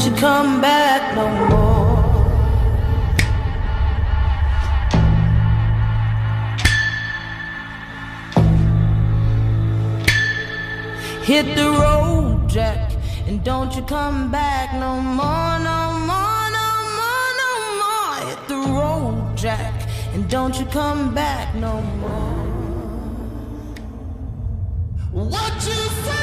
don't you come back no more. Hit the road, Jack, and don't you come back no more, no more, no more, no more. Hit the road, Jack, and don't you come back no more. What you say?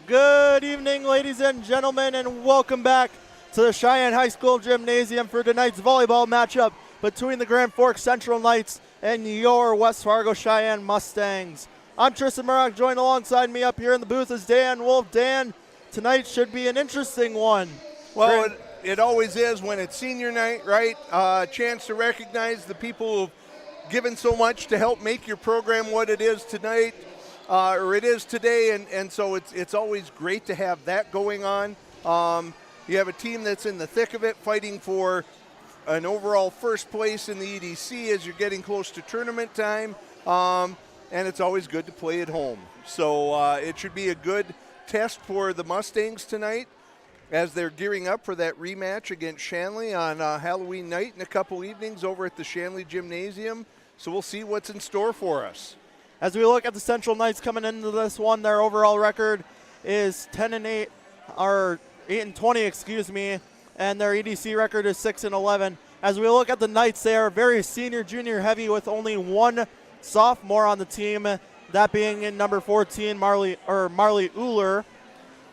Good evening, ladies and gentlemen, and welcome back to the Cheyenne High School Gymnasium for tonight's volleyball matchup between the Grand Forks Central Knights and your West Fargo Cheyenne Mustangs. I'm Tristan Murrock, joined alongside me up here in the booth is Dan Wolf. Dan, tonight should be an interesting one. Well, it always is when it's senior night, right? A chance to recognize the people who've given so much to help make your program what it is tonight. Or it is today, and so it's always great to have that going on. You have a team that's in the thick of it, fighting for an overall first place in the EDC as you're getting close to tournament time, and it's always good to play at home. So it should be a good test for the Mustangs tonight as they're gearing up for that rematch against Shanley on Halloween night in a couple evenings over at the Shanley Gymnasium. So we'll see what's in store for us. As we look at the Central Knights coming into this one, their overall record is 10-8, or 8-20, excuse me, and their EDC record is 6-11. As we look at the Knights, they are very senior, junior heavy with only one sophomore on the team, that being in number 14, Marley Uhler.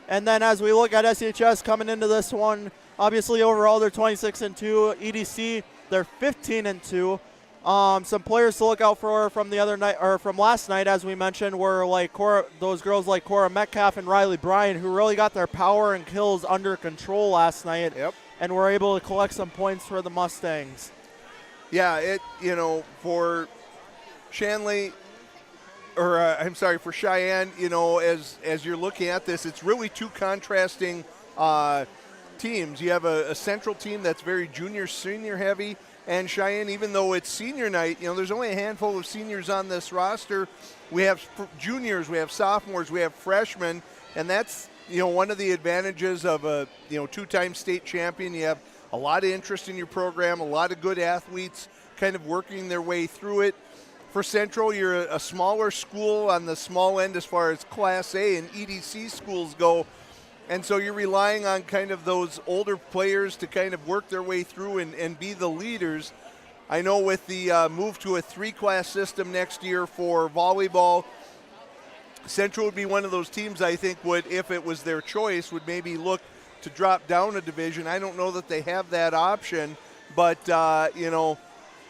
And then as we look at SHS coming into this one, obviously overall they're 26-2, EDC they're 15-2. Some players to look out for from the other night, or from last night, as we mentioned, were like those girls like Cora Metcalf and Riley Bryan, who really got their power and kills under control last night, and were able to collect some points for the Mustangs. Yeah, for Shanley, or for Cheyenne, as you're looking at this, it's really two contrasting teams. You have a central team that's very junior, senior heavy. And Cheyenne, even though it's senior night, there's only a handful of seniors on this roster. We have juniors, we have sophomores, we have freshmen, and that's, one of the advantages of a, two-time state champion. You have a lot of interest in your program, a lot of good athletes kind of working their way through it. For Central, you're a smaller school on the small end as far as Class A and EDC schools go. And so you're relying on kind of those older players to kind of work their way through and be the leaders. I know with the move to a three-class system next year for volleyball, Central would be one of those teams I think would, if it was their choice, would maybe look to drop down a division. I don't know that they have that option, but,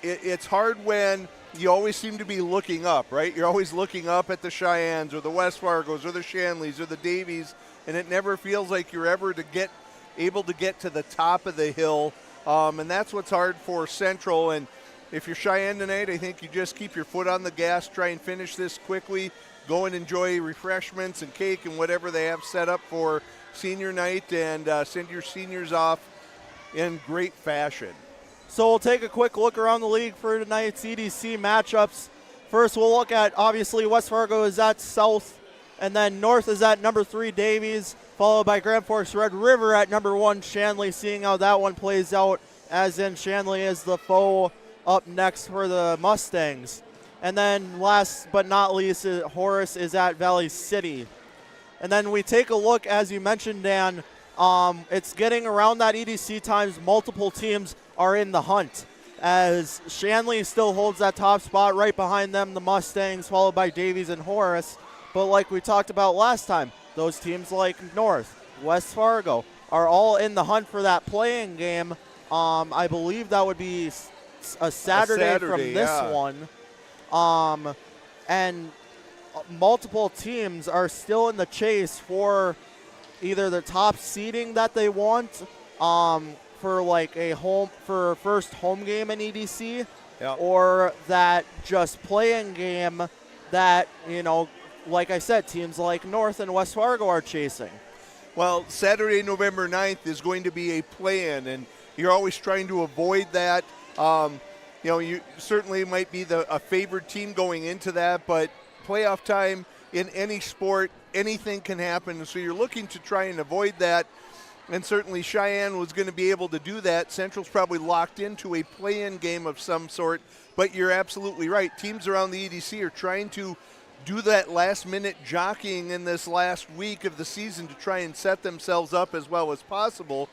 it's hard when you always seem to be looking up, right? You're always looking up at the Cheyennes or the West Fargos or the Shanleys or the Davies, and it never feels like you're ever able to get to the top of the hill, and that's what's hard for Central. And if you're Cheyenne tonight, I think you just keep your foot on the gas, try and finish this quickly, go and enjoy refreshments and cake and whatever they have set up for senior night, and send your seniors off in great fashion. So we'll take a quick look around the league for tonight's EDC matchups. First, we'll look at, obviously, West Fargo is at South, and then North is at number 3, Davies, followed by Grand Forks Red River at number 1, Shanley, seeing how that one plays out, as in Shanley is the foe up next for the Mustangs. And then last but not least, Horace is at Valley City. And then we take a look, as you mentioned, Dan, it's getting around that EDC times. Multiple teams are in the hunt, as Shanley still holds that top spot. Right behind them, the Mustangs, followed by Davies and Horace. But like we talked about last time, those teams like North, West Fargo, are all in the hunt for that playing game. I believe that would be a Saturday from this one. And multiple teams are still in the chase for either the top seeding that they want for like for first home game in EDC, or that just playing game that, like I said, teams like North and West Fargo are chasing. Well, Saturday, November 9th is going to be a play-in, and you're always trying to avoid that. You certainly might be a favored team going into that, but playoff time in any sport, anything can happen. So you're looking to try and avoid that, and certainly Cheyenne was going to be able to do that. Central's probably locked into a play-in game of some sort, but you're absolutely right. Teams around the EDC are trying to do that last-minute jockeying in this last week of the season to try and set themselves up as well as possible.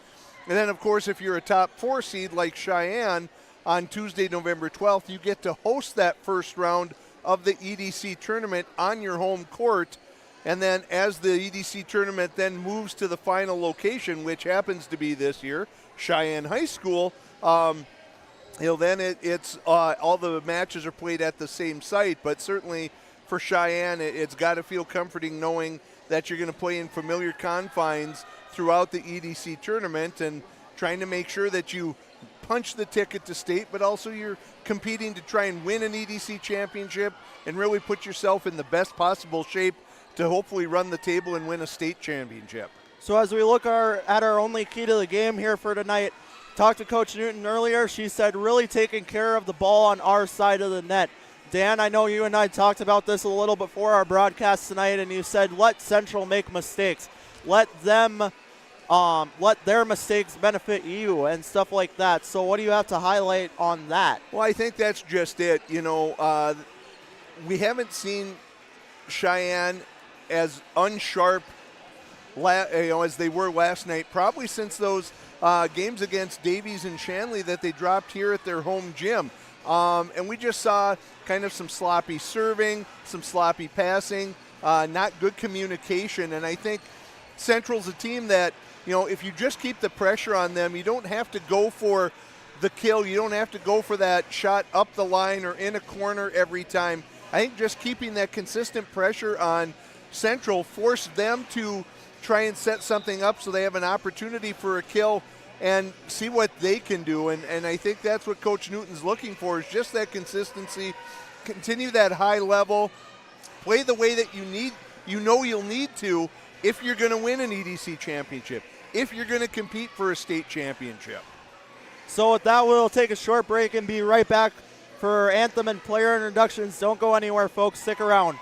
And then, of course, if you're a top 4 seed like Cheyenne, on Tuesday, November 12th, you get to host that first round of the EDC tournament on your home court. And then as the EDC tournament then moves to the final location, which happens to be this year, Cheyenne High School, then it's all the matches are played at the same site. But certainly for Cheyenne, it's got to feel comforting knowing that you're going to play in familiar confines throughout the EDC tournament and trying to make sure that you punch the ticket to state, but also you're competing to try and win an EDC championship and really put yourself in the best possible shape to hopefully run the table and win a state championship. So as we look at our only key to the game here for tonight, talked to Coach Newton earlier. She said really taking care of the ball on our side of the net. Dan, I know you and I talked about this a little before our broadcast tonight, and you said let Central make mistakes. Let their mistakes benefit you and stuff like that. So what do you have to highlight on that? Well, I think that's just it. We haven't seen Cheyenne as unsharp as they were last night, probably since those games against Davies and Shanley that they dropped here at their home gym. And we just saw kind of some sloppy serving, some sloppy passing, not good communication. And I think Central's a team that, if you just keep the pressure on them, you don't have to go for the kill. You don't have to go for that shot up the line or in a corner every time. I think just keeping that consistent pressure on Central forced them to try and set something up so they have an opportunity for a kill and see what they can do. And I think that's what Coach Newton's looking for, is just that consistency, continue that high level, play the way that you'll need to if you're going to win an EDC championship, if you're going to compete for a state championship. So with that, we'll take a short break and be right back for anthem and player introductions. Don't go anywhere, folks. Stick around.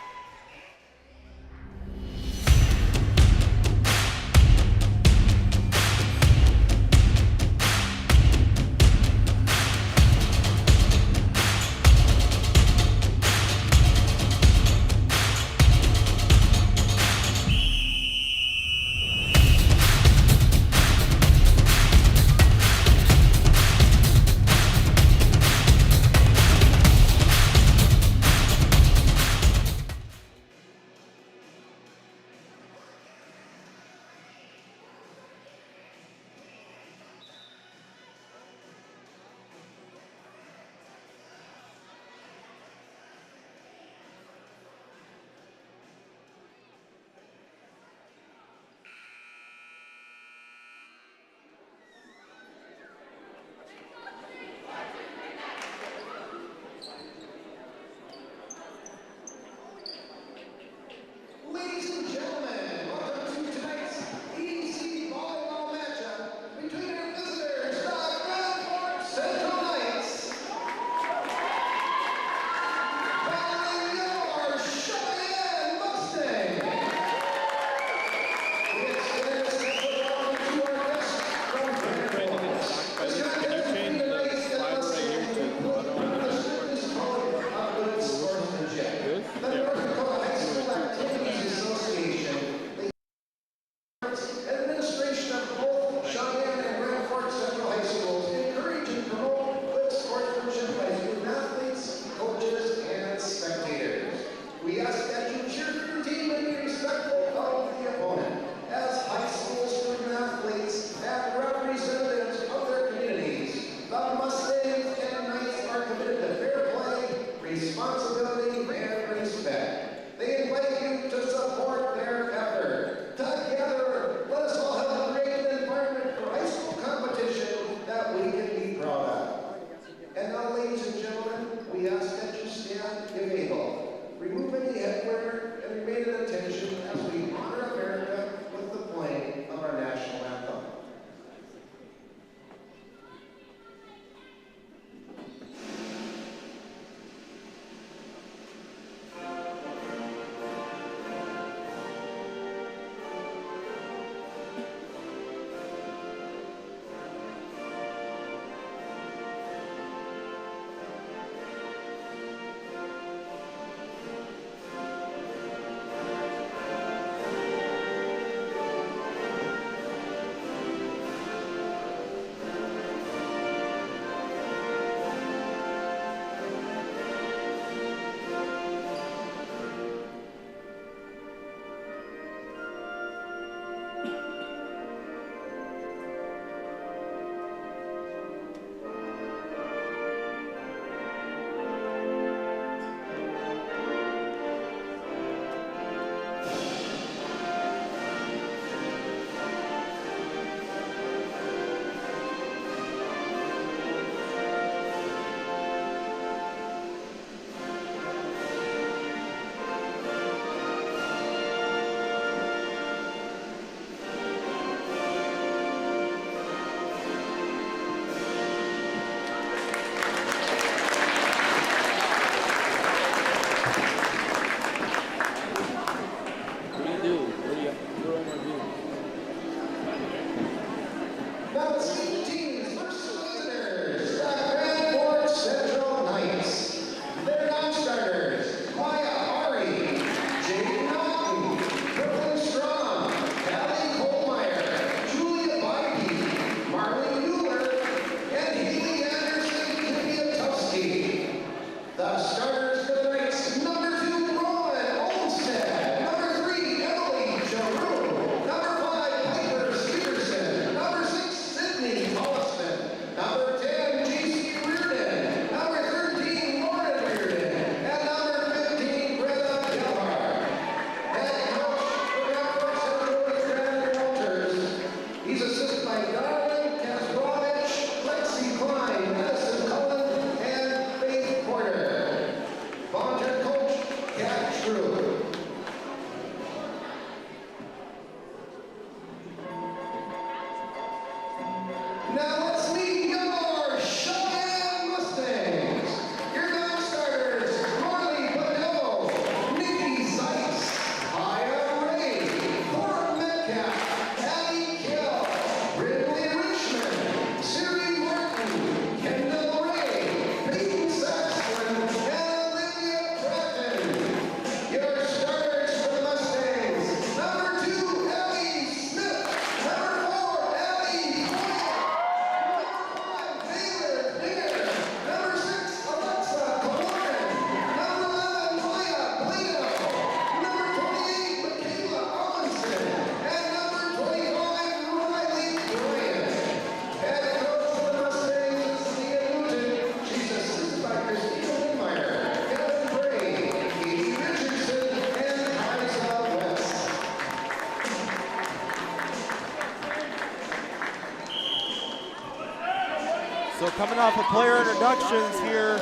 So coming off of player introductions here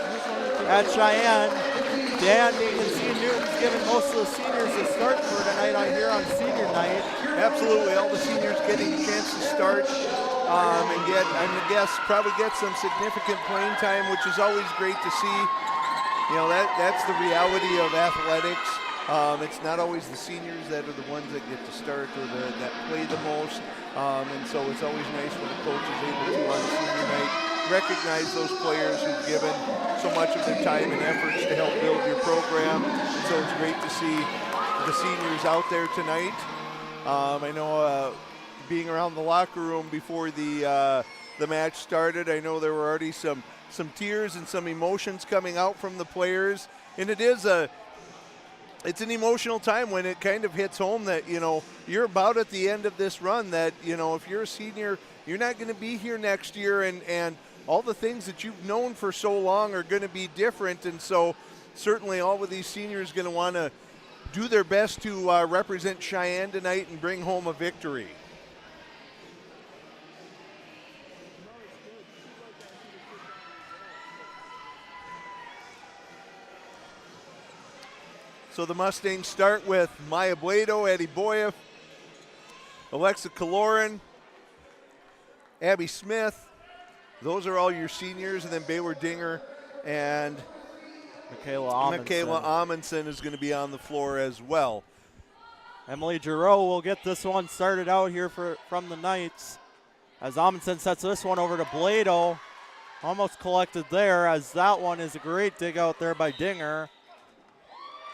at Cheyenne, Dan, you can see Newton's giving most of the seniors a start for tonight here on senior night. Absolutely, all the seniors getting a chance to start and get, I'm going to guess, probably get some significant playing time, which is always great to see. You know, that's the reality of athletics. It's not always the seniors that are the ones that get to start or that play the most. And so it's always nice when the coach is able to, on senior night, recognize those players who've given so much of their time and efforts to help build your program. And so it's great to see the seniors out there tonight. I know being around the locker room before the match started, I know there were already some tears and some emotions coming out from the players. And it's an emotional time when it kind of hits home that, you know, you're about at the end of this run, that, you know, if you're a senior, you're not going to be here next year, and all the things that you've known for so long are going to be different. And so certainly all of these seniors are going to want to do their best to represent Cheyenne tonight and bring home a victory. So the Mustangs start with Maya Blado, Addie Boyev, Alexa Kaloran, Abby Smith. Those are all your seniors. And then Baylor Dinger and Michaela Amundsen is going to be on the floor as well. Emily Giroux will get this one started out here from the Knights, as Amundsen sets this one over to Blado. Almost collected there, as that one is a great dig out there by Dinger.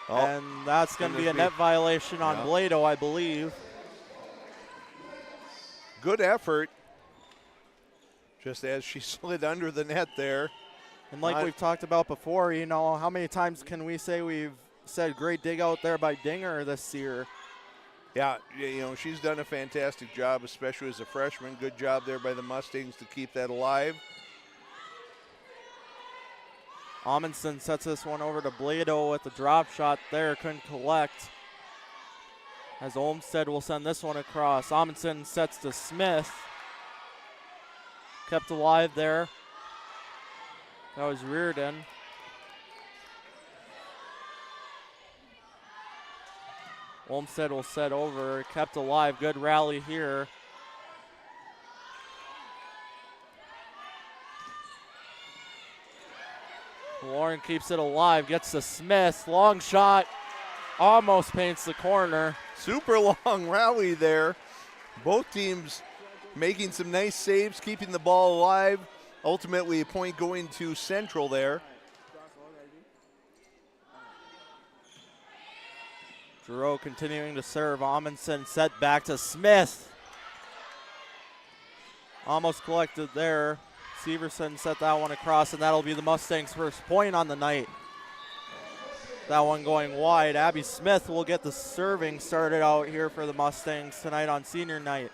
Oh, and that's going to be a net violation on Blado, I believe. Good effort, just as she slid under the net there. And like we've talked about before, you know, how many times can we say we've said great dig out there by Dinger this year? Yeah, you know, she's done a fantastic job, especially as a freshman. Good job there by the Mustangs to keep that alive. Amundsen sets this one over to Blado with the drop shot there, couldn't collect. As Olmsted will send this one across. Amundsen sets to Smith. Kept alive there. That was Reardon. Olmsted will set over, kept alive, good rally here. Lauren keeps it alive, gets to Smith, long shot, almost paints the corner. Super long rally there. Both teams making some nice saves, keeping the ball alive. Ultimately, a point going to Central there. Giroux continuing to serve. Amundsen set back to Smith. Almost collected there. Severson set that one across, and that'll be the Mustangs' first point on the night. That one going wide. Abby Smith will get the serving started out here for the Mustangs tonight on senior night.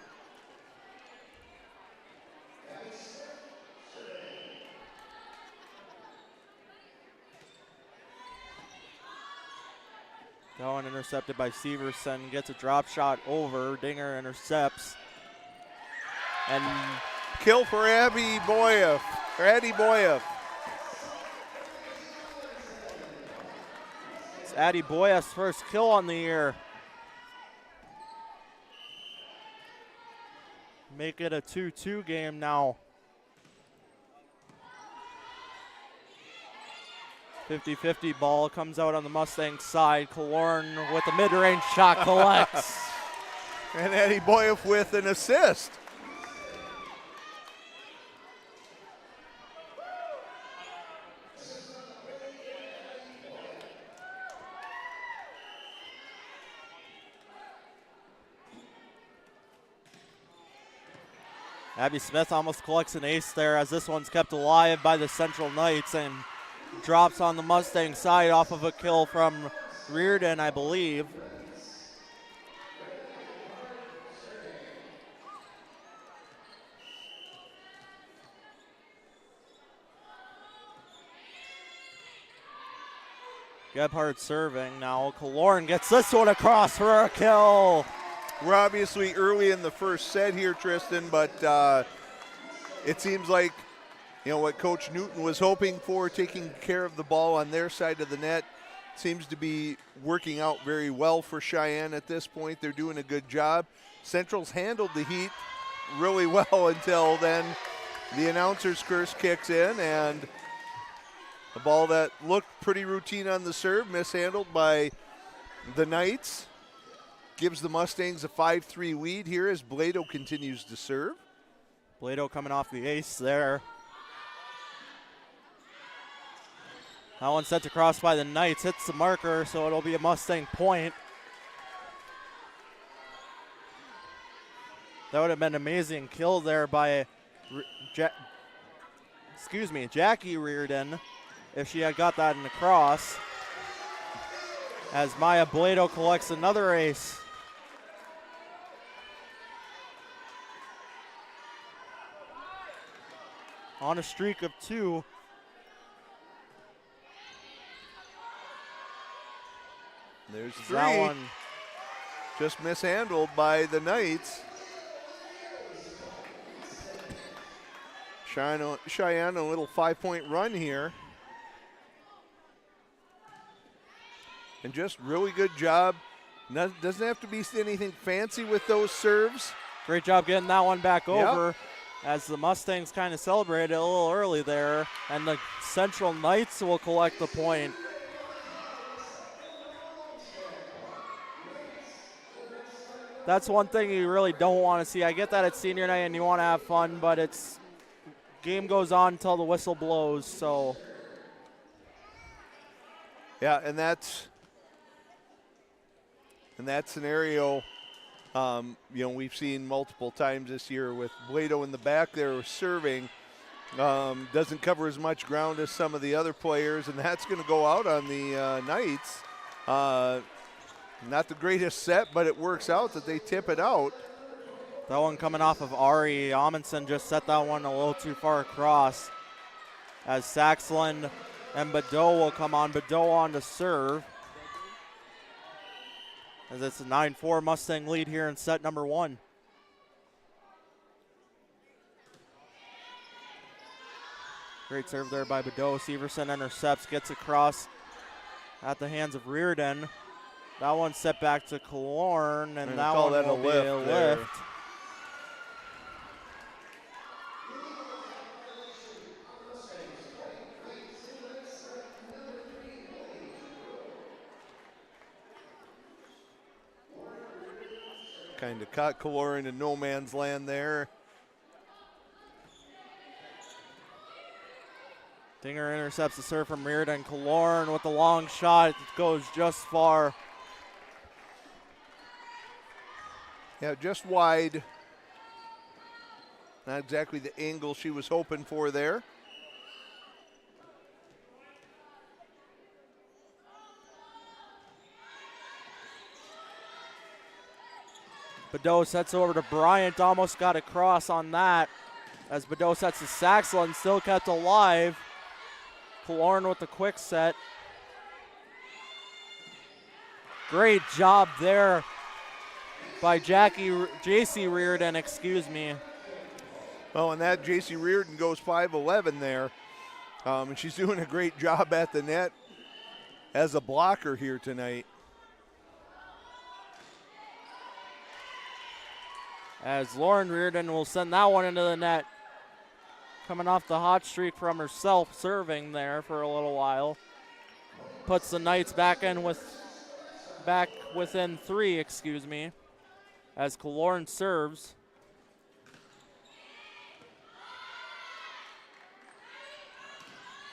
That one intercepted by Severson. Gets a drop shot over. Dinger intercepts. And kill for Addie Boyev. It's Addie Boyev's first kill on the year. Make it a 2-2 game now. 50-50 ball comes out on the Mustang side. Kaloran with a mid-range shot collects. And Addie Boyev with an assist. Abby Smith almost collects an ace there, as this one's kept alive by the Central Knights and drops on the Mustang side off of a kill from Reardon, I believe. Gebhardt serving now. Kaloran gets this one across for a kill. We're obviously early in the first set here, Tristan, but it seems like you know, what Coach Newton was hoping for, taking care of the ball on their side of the net, seems to be working out very well for Cheyenne at this point. They're doing a good job. Central's handled the heat really well until then the announcer's curse kicks in, and the ball that looked pretty routine on the serve, mishandled by the Knights, gives the Mustangs a 5-3 lead here as Blado continues to serve. Blado coming off the ace there. That one sent across by the Knights, hits the marker, so it'll be a Mustang point. That would have been an amazing kill there by Jackie Reardon if she had got that in the cross. As Maya Blado collects another ace. On a streak of 2. There's 3. That one. Just mishandled by the Knights. Cheyenne, a little 5-point run here. And just really good job. Doesn't have to be anything fancy with those serves. Great job getting that one back over as the Mustangs kind of celebrated a little early there. And the Central Knights will collect the point. That's one thing you really don't want to see. I get that it's senior night and you want to have fun, but it's game goes on until the whistle blows, so. Yeah, and that's in that scenario, you know, we've seen multiple times this year with Blado in the back there serving. Doesn't cover as much ground as some of the other players, and that's going to go out on the Knights. Not the greatest set, but it works out that they tip it out. That one coming off of Ari. Amundsen just set that one a little too far across. As Saxland and Badeau will come on. Badeau on to serve. As it's a 9-4 Mustang lead here in set number 1. Great serve there by Badeau. Severson intercepts, gets across at the hands of Reardon. That one set back to Killorn, and that one will be a lift. Kind of caught Killorn in no man's land there. Dinger intercepts the serve from Reardon. Killorn with the long shot. It goes just far. Yeah, just wide. Not exactly the angle she was hoping for there. Badeau sets over to Bryant. Almost got a cross on that. As Badeau sets to Saxland, still kept alive. Killorn with the quick set. Great job there by J.C. Reardon, excuse me. Well, and that J.C. Reardon goes 5'11" there. And she's doing a great job at the net as a blocker here tonight. As Lauren Reardon will send that one into the net. Coming off the hot streak from herself, serving there for a little while. Puts the Knights back within 3, excuse me. As Killorn serves.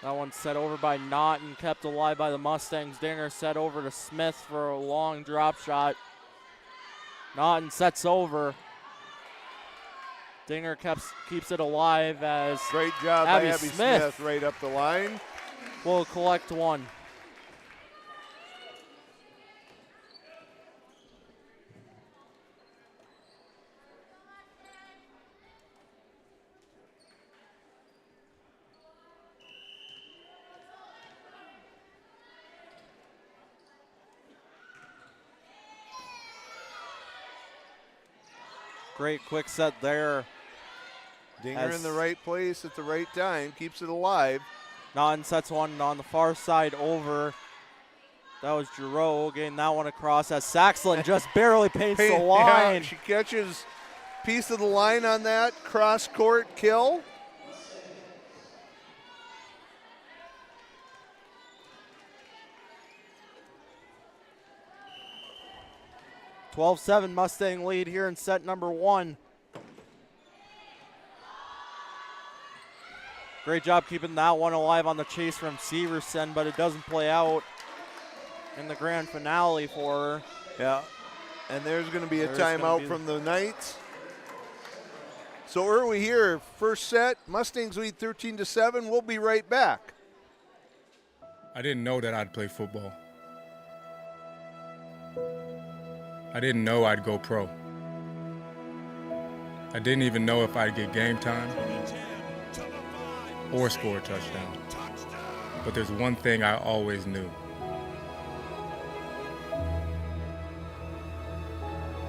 That one set over by Knott and kept alive by the Mustangs. Dinger set over to Smith for a long drop shot. Naughton sets over. Dinger keeps it alive as great job Abby by Abby Smith right up the line. Will collect one. Great quick set there Dinger in the right place at the right time, keeps it alive. Naughton sets one on the far side over. That was Giroux getting that one across as Saxland just barely paints the line. Yeah, she catches piece of the line on that cross-court kill. (12-7) Mustang lead here in set number 1. Great job keeping that one alive on the chase from Severson, but it doesn't play out in the grand finale for her. Yeah, and there's going to be a timeout from the Knights. So early here, first set, Mustangs lead 13-7. We'll be right back. I didn't know that I'd play football. I didn't know I'd go pro. I didn't even know if I'd get game time or score a touchdown. But there's one thing I always knew.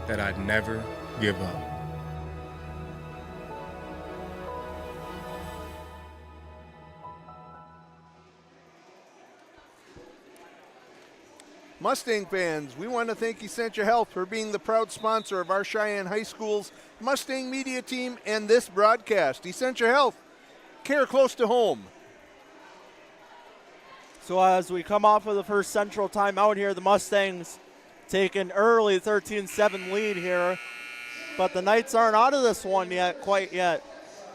That I'd never give up. Mustang fans, we want to thank Essentia Health for being the proud sponsor of our Cheyenne High School's Mustang media team and this broadcast. Essentia Health, care close to home. So as we come off of the first Central timeout here, the Mustangs take an early 13-7 lead here, but the Knights aren't out of this one quite yet.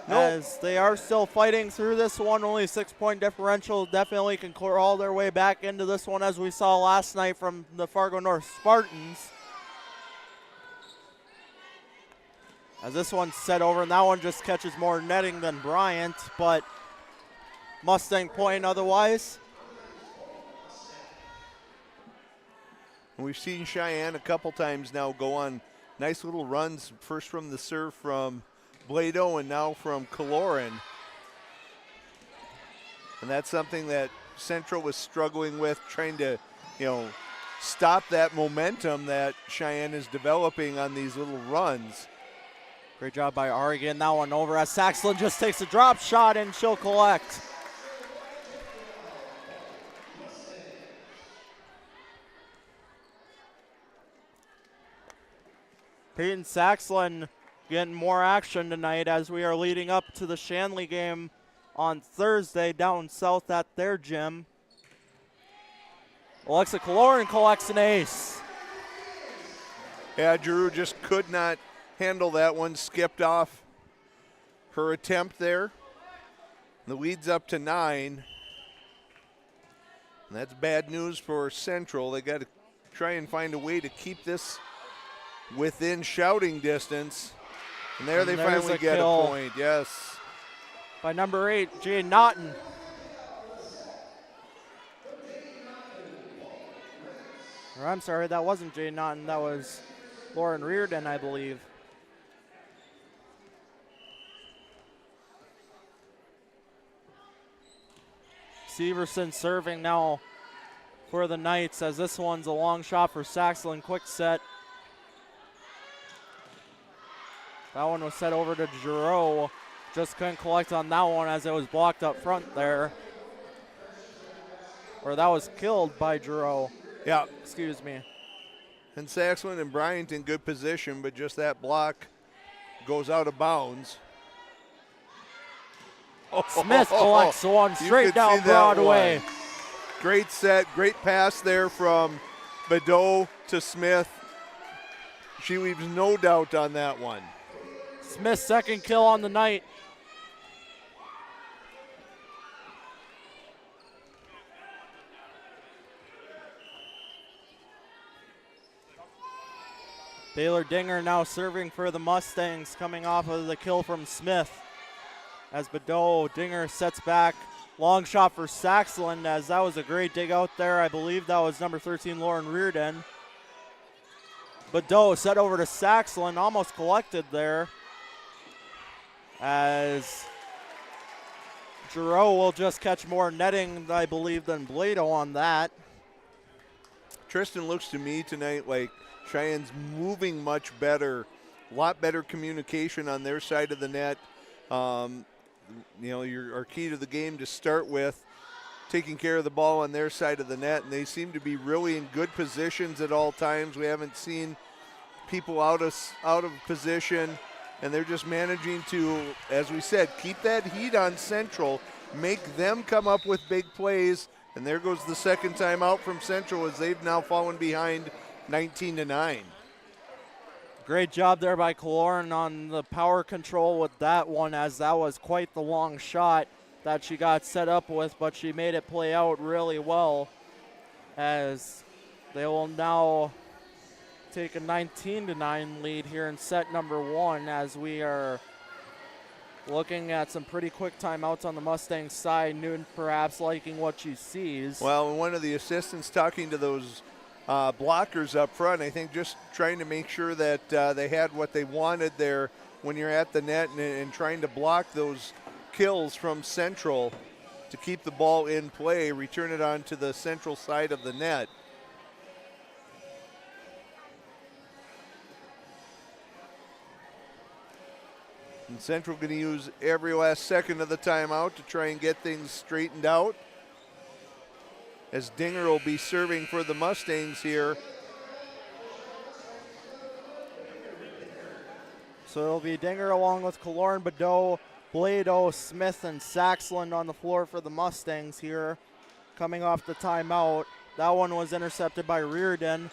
Nope. As they are still fighting through this one. Only a 6-point differential. Definitely can crawl their way back into this one, as we saw last night from the Fargo North Spartans. As this one's set over, and that one just catches more netting than Bryant, but Mustang point otherwise. We've seen Cheyenne a couple times now go on nice little runs, first from the serve from Blado and now from Kaloran. And that's something that Central was struggling with, trying to, stop that momentum that Cheyenne is developing on these little runs. Great job by Ari getting that one over as Saxland just takes a drop shot and she'll collect. Peyton Saxland getting more action tonight as we are leading up to the Shanley game on Thursday down south at their gym. Alexa Kaloran collects an ace. Yeah, Drew just could not handle that one, skipped off her attempt there. The lead's up to 9. And that's bad news for Central. They got to try and find a way to keep this within shouting distance. And there they finally get a point, yes. By number 8, Jay Naughton. Or I'm sorry, that wasn't Jay Naughton, that was Lauren Reardon, I believe. Severson serving now for the Knights, as this one's a long shot for Saxland. Quick set. That one was set over to Giroux. Just couldn't collect on that one as it was blocked up front there. Or that was killed by Giroux. Yeah. Excuse me. And Saxland and Bryant in good position, but just that block goes out of bounds. Smith collects one straight down Broadway. One. Great set, great pass there from Badeau to Smith. She leaves no doubt on that one. Smith's second kill on the night. Baylor Dinger now serving for the Mustangs, coming off of the kill from Smith. As Badeau, Dinger sets back. Long shot for Saxland, as that was a great dig out there. I believe that was number 13, Lauren Reardon. Badeau set over to Saxland, almost collected there. As Giroux will just catch more netting, I believe, than Blado on that. Tristan looks to me tonight like Cheyenne's moving much better, a lot better communication on their side of the net. Our key to the game to start with, taking care of the ball on their side of the net, and they seem to be really in good positions at all times. We haven't seen people out of position, and they're just managing to, as we said, keep that heat on Central, make them come up with big plays, and there goes the second time out from Central as they've now fallen behind 19-9. Great job there by Kaloran on the power control with that one, as that was quite the long shot that she got set up with, but she made it play out really well, as they will now take a 19-9 lead here in set number 1, as we are looking at some pretty quick timeouts on the Mustangs side. Newton perhaps liking what she sees. Well, one of the assistants talking to those blockers up front, I think just trying to make sure that they had what they wanted there when you're at the net, and trying to block those kills from Central to keep the ball in play, return it on to the Central side of the net. And Central going to use every last second of the timeout to try and get things straightened out, as Dinger will be serving for the Mustangs here. So it'll be Dinger along with Kaloran, Badeau, Blado, Smith, and Saxland on the floor for the Mustangs here, coming off the timeout. That one was intercepted by Reardon.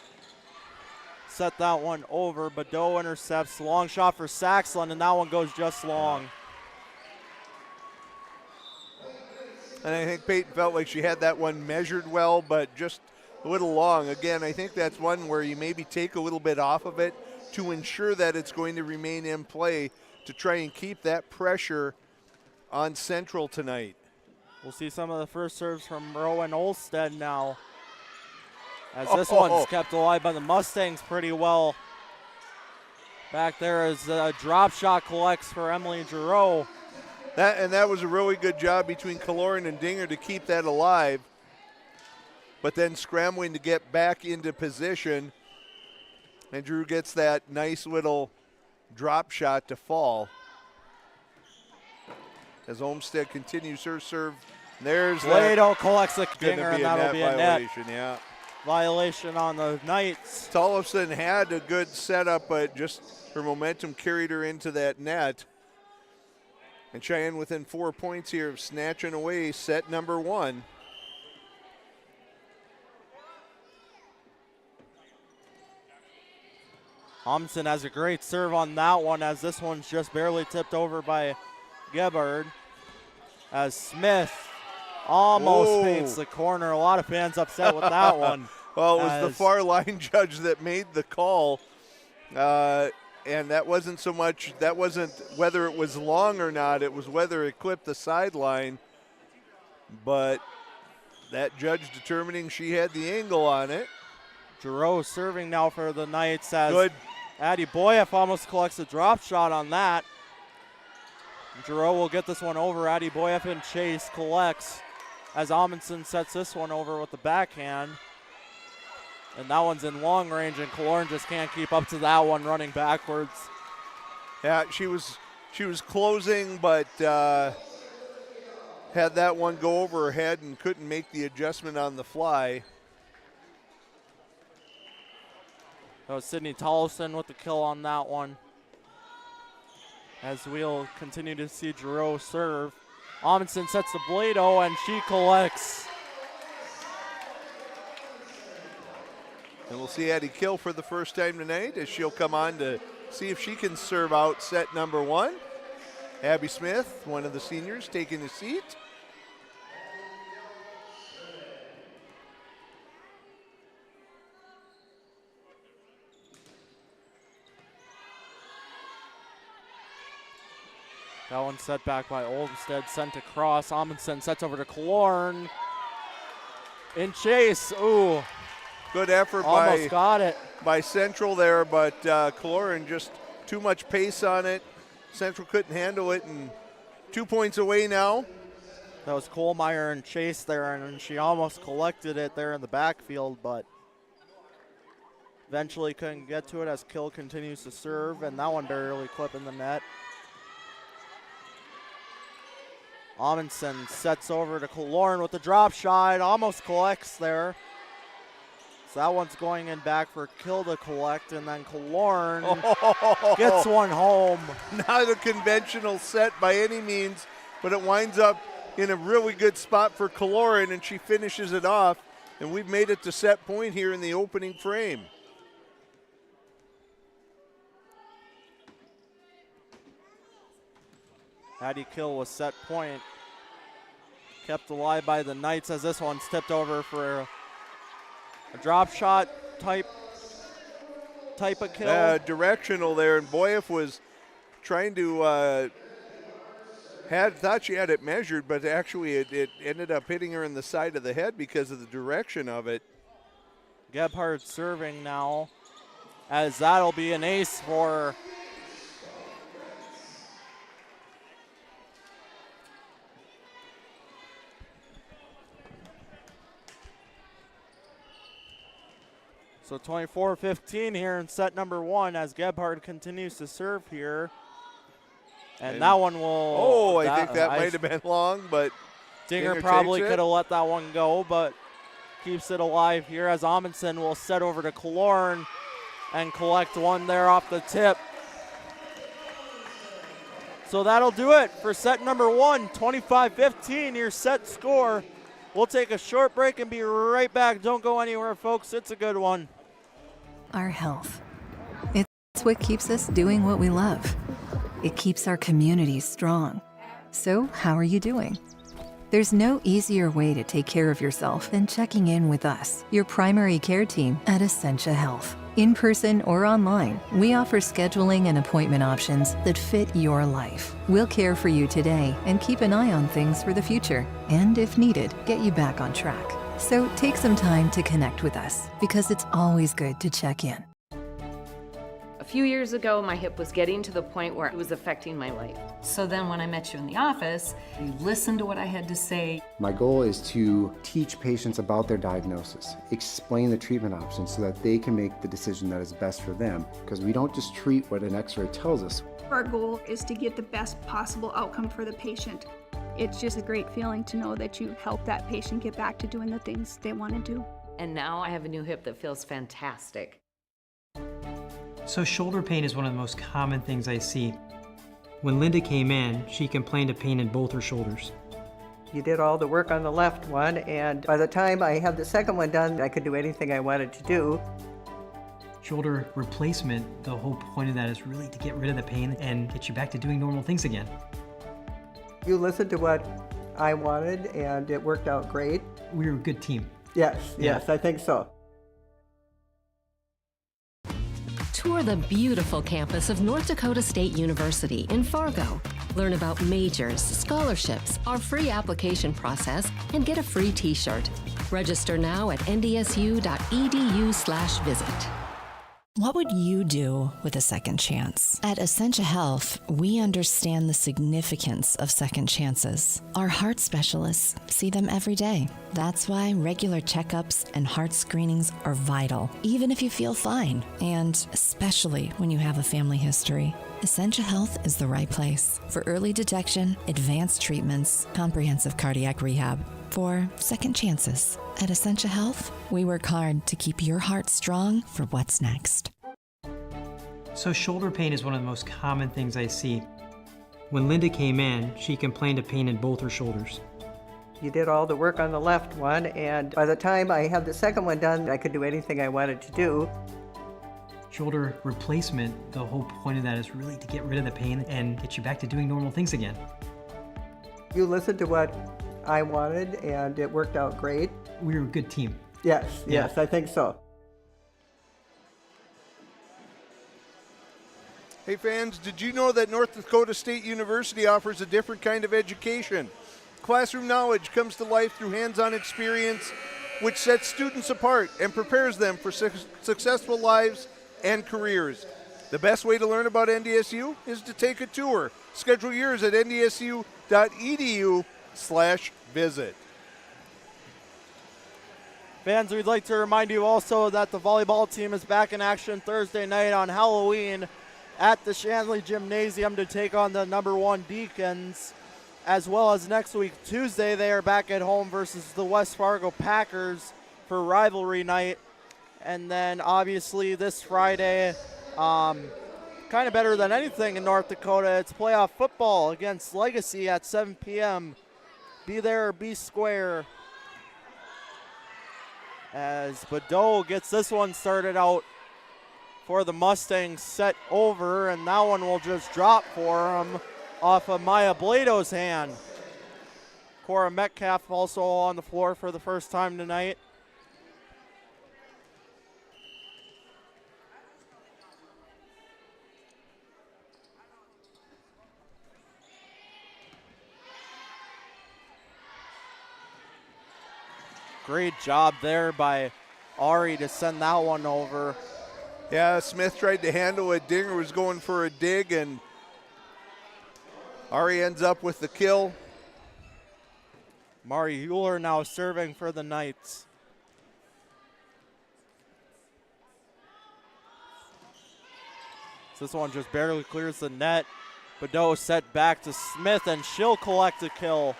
Set that one over. Badeau intercepts. Long shot for Saxland, and that one goes just long. And I think Peyton felt like she had that one measured well, but just a little long. Again, I think that's one where you maybe take a little bit off of it to ensure that it's going to remain in play, to try and keep that pressure on Central tonight. We'll see some of the first serves from Rowan Olstead now, as this one's kept alive by the Mustangs pretty well. Back there as a drop shot collects for Emily Giroux. That was a really good job between Kaloran and Dinger to keep that alive, but then scrambling to get back into position. And Drew gets that nice little drop shot to fall. As Olmstead continues her serve. There's Blado collects the Dinger, and be that'll be a violation, net yeah. violation on the Knights. Tollefson had a good setup, but just her momentum carried her into that net. And Cheyenne within 4 points here of snatching away set number 1. Amundsen has a great serve on that one, as this one's just barely tipped over by Gebhard. As Smith almost paints the corner. A lot of fans upset with that one. Well, it was the far line judge that made the call. And that wasn't so much, that wasn't whether it was long or not, it was whether it clipped the sideline. But that judge determining she had the angle on it. Giroux serving now for the Knights, as Good. Addie Boyev almost collects a drop shot on that. Giroux will get this one over. Addie Boyev and Chase collects, as Amundsen sets this one over with the backhand. And that one's in long range, and Kaloran just can't keep up to that one, running backwards. Yeah, she was closing, but had that one go over her head and couldn't make the adjustment on the fly. That was Sydney Tollefson with the kill on that one. As we'll continue to see Giroux serve. Amundsen sets the Blado, and she collects. And we'll see Addie Kill for the first time tonight, as she'll come on to see if she can serve out set number 1. Abby Smith, one of the seniors, taking a seat. That one set back by Olmstead, sent across. Amundsen sets over to Kaloran. In chase, ooh. Good effort Almost got it. by Central there, but Kaloran just too much pace on it. Central couldn't handle it, and 2 points away now. That was Kohlmeyer and Chase there, and she almost collected it there in the backfield, but eventually couldn't get to it as Kill continues to serve, and that one barely clipping the net. Amundsen sets over to Kaloran with the drop shot, almost collects there. So that one's going in back for Kill to collect, and then Kaloran gets one home. Not a conventional set by any means, but it winds up in a really good spot for Kaloran, and she finishes it off, and we've made it to set point here in the opening frame. Hattie Kill was set point. Kept alive by the Knights as this one's tipped over for a drop shot type of kill. Directional there, and Boyev was trying to, thought she had it measured, but actually it ended up hitting her in the side of the head because of the direction of it. Gebhardt serving now, as that'll be an ace for So 24-15 here in set number 1 as Gebhardt continues to serve here. And that one will... I think that might have been long, but Dinger probably could have let that one go, but keeps it alive here as Amundsen will set over to Kaloran and collect one there off the tip. So that'll do it for set number 1, 25-15, your set score. We'll take a short break and be right back. Don't go anywhere, folks. It's a good one. Our health. It's what keeps us doing what we love. It keeps our communities strong. So, how are you doing? There's no easier way to take care of yourself than checking in with us, your primary care team at Essentia Health. In person or online, we offer scheduling and appointment options that fit your life. We'll care for you today and keep an eye on things for the future. And if needed, get you back on track. So take some time to connect with us because it's always good to check in. A few years ago, my hip was getting to the point where it was affecting my life. So then when I met you in the office, you listened to what I had to say. My goal is to teach patients about their diagnosis, explain the treatment options so that they can make the decision that is best for them. Because we don't just treat what an x-ray tells us. Our goal is to get the best possible outcome for the patient. It's just a great feeling to know that you help that patient get back to doing the things they want to do. And now I have a new hip that feels fantastic. So shoulder pain is one of the most common things I see. When Linda came in, she complained of pain in both her shoulders. You did all the work on the left one, and by the time I had the second one done, I could do anything I wanted to do. Shoulder replacement, the whole point of that is really to get rid of the pain and get you back to doing normal things again. You listened to what I wanted, and it worked out great. We were a good team. Yes, I think so. Tour the beautiful campus of North Dakota State University in Fargo. Learn about majors, scholarships, our free application process, and get a free t-shirt. Register now at ndsu.edu/visit. What would you do with a second chance? At Essentia Health, we understand the significance of second chances. Our heart specialists see them every day. That's why regular checkups and heart screenings are vital, even if you feel fine, and especially when you have a family history. Essentia Health is the right place for early detection, advanced treatments, comprehensive cardiac rehab, for second chances. At Essentia Health, we work hard to keep your heart strong for what's next. So shoulder pain is one of the most common things I see. When Linda came in, she complained of pain in both her shoulders. You did all the work on the left one, and by the time I had the second one done, I could do anything I wanted to do. Shoulder replacement, the whole point of that is really to get rid of the pain and get you back to doing normal things again. You listened to what I wanted, and it worked out great. We were a good team. Yes, I think so. Hey fans, did you know that North Dakota State University offers a different kind of education? Classroom knowledge comes to life through hands-on experience, which sets students apart and prepares them for successful lives and careers. The best way to learn about NDSU is to take a tour. Schedule yours at ndsu.edu/visit. Fans, we'd like to remind you also that the volleyball team is back in action Thursday night on Halloween at the Shanley Gymnasium to take on the #1 Deacons as well as next week, Tuesday, they are back at home versus the West Fargo Packers for rivalry night. And then obviously this Friday, kind of better than anything in North Dakota, it's playoff football against Legacy at 7 p.m. Be there or be square. As Badeau gets this one started out for the Mustangs, set over, and that one will just drop for him off of Maya Blado's hand. Cora Metcalf also on the floor for the first time tonight. Great job there by Ari to send that one over. Yeah, Smith tried to handle it. Dinger was going for a dig, and Ari ends up with the kill. Mari Euler now serving for the Knights. This one just barely clears the net. Badeau set back to Smith, and she'll collect a kill.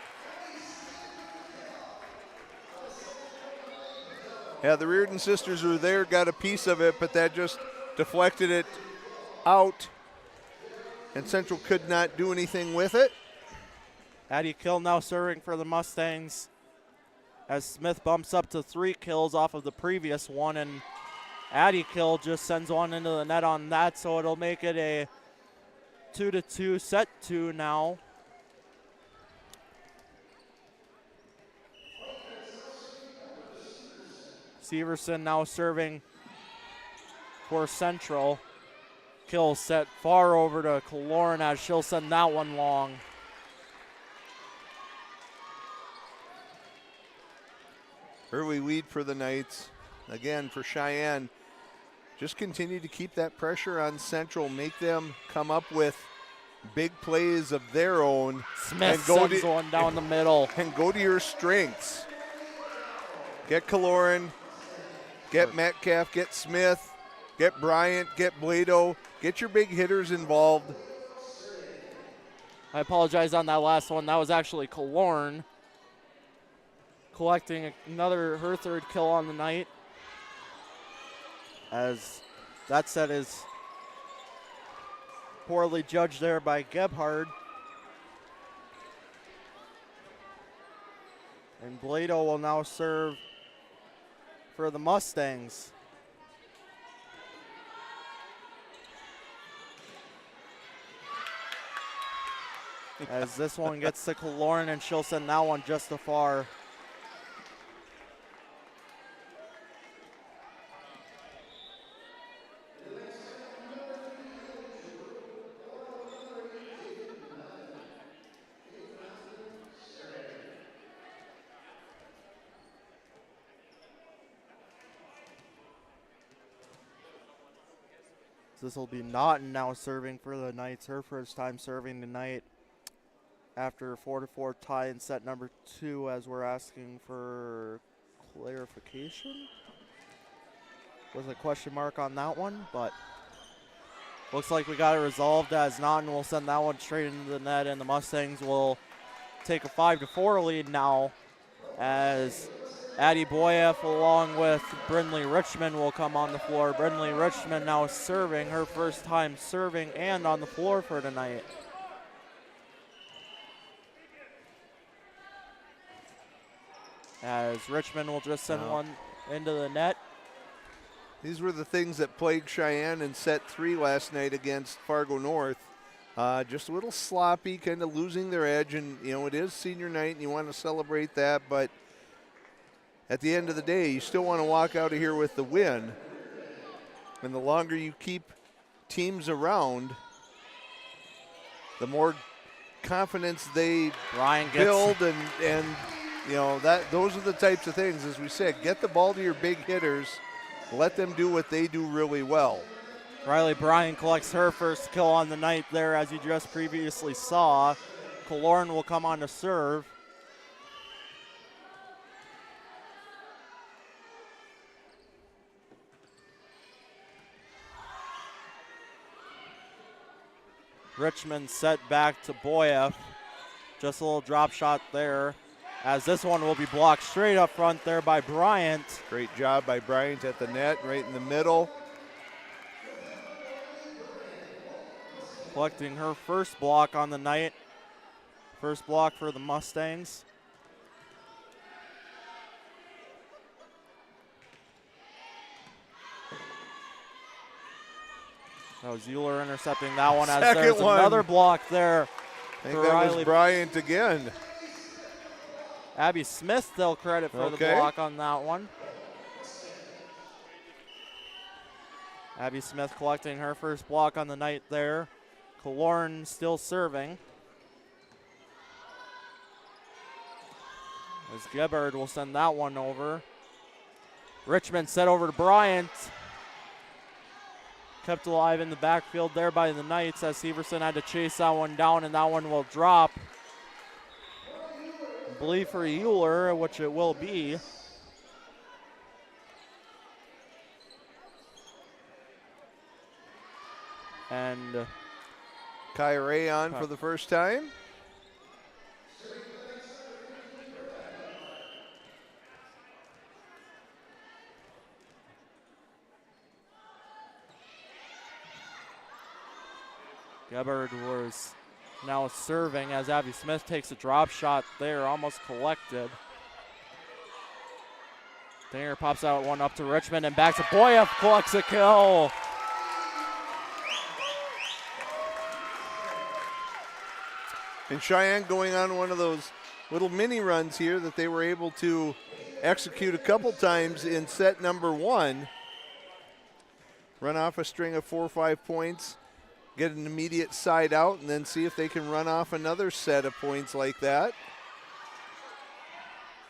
Yeah, the Reardon sisters were there, got a piece of it, but that just deflected it out, and Central could not do anything with it. Addie Kill now serving for the Mustangs as Smith bumps up to 3 kills off of the previous one, and Addie Kill just sends one into the net on that, so it'll make it a 2-2 set 2 now. Severson now serving for Central. Kill set far over to Kaloran as she'll send that one long. Early lead for the Knights. Again, for Cheyenne, just continue to keep that pressure on Central, make them come up with big plays of their own. Smith sends one down the middle. And go to your strengths. Get Kaloran, get Metcalf, get Smith, get Bryant, get Blado, get your big hitters involved. I apologize on that last one. That was actually Kaloran collecting her third kill on the night. As that set is poorly judged there by Gebhard. And Blado will now serve for the Mustangs. As this one gets to Kaloran, and she'll send that one just afar. This will be Naughton now serving for the Knights. Her first time serving tonight after a 4-4 tie in set number 2, as we're asking for clarification. Was a question mark on that one, but looks like we got it resolved as Naughton will send that one straight into the net, and the Mustangs will take a 5-4 lead now as Addie Boyev along with Brindley Richmond will come on the floor. Brindley Richmond now serving, her first time serving and on the floor for tonight. As Richmond will just send one into the net. These were the things that plagued Cheyenne in set 3 last night against Fargo North. Just a little sloppy, kind of losing their edge, and it is senior night and you want to celebrate that, but at the end of the day, you still want to walk out of here with the win. And the longer you keep teams around, the more confidence they build, and those are the types of things, as we said, get the ball to your big hitters, let them do what they do really well. Riley Bryan collects her first kill on the night there, as you just previously saw. Kaloran will come on to serve. Richmond set back to Boyev. Just a little drop shot there, as this one will be blocked straight up front there by Bryant. Great job by Bryant at the net, right in the middle. Collecting her first block on the night. First block for the Mustangs. That was Euler intercepting that one, as there's another block there. I think that was Bryant again. Abby Smith, they'll credit for the block on that one. Abby Smith collecting her first block on the night there. Killorn still serving. As Gebhard will send that one over. Richmond set over to Bryant. Kept alive in the backfield there by the Knights, as Severson had to chase that one down, and that one will drop. I believe for Euler, which it will be. And Kai Ray on for the first time. Gebhard was now serving, as Abby Smith takes a drop shot there, almost collected. Dinger pops out one up to Richmond and back to Boyev, collects a kill. And Cheyenne going on one of those little mini runs here that they were able to execute a couple times in set number one. Run off a string of 4 or 5 points, get an immediate side out, and then see if they can run off another set of points like that.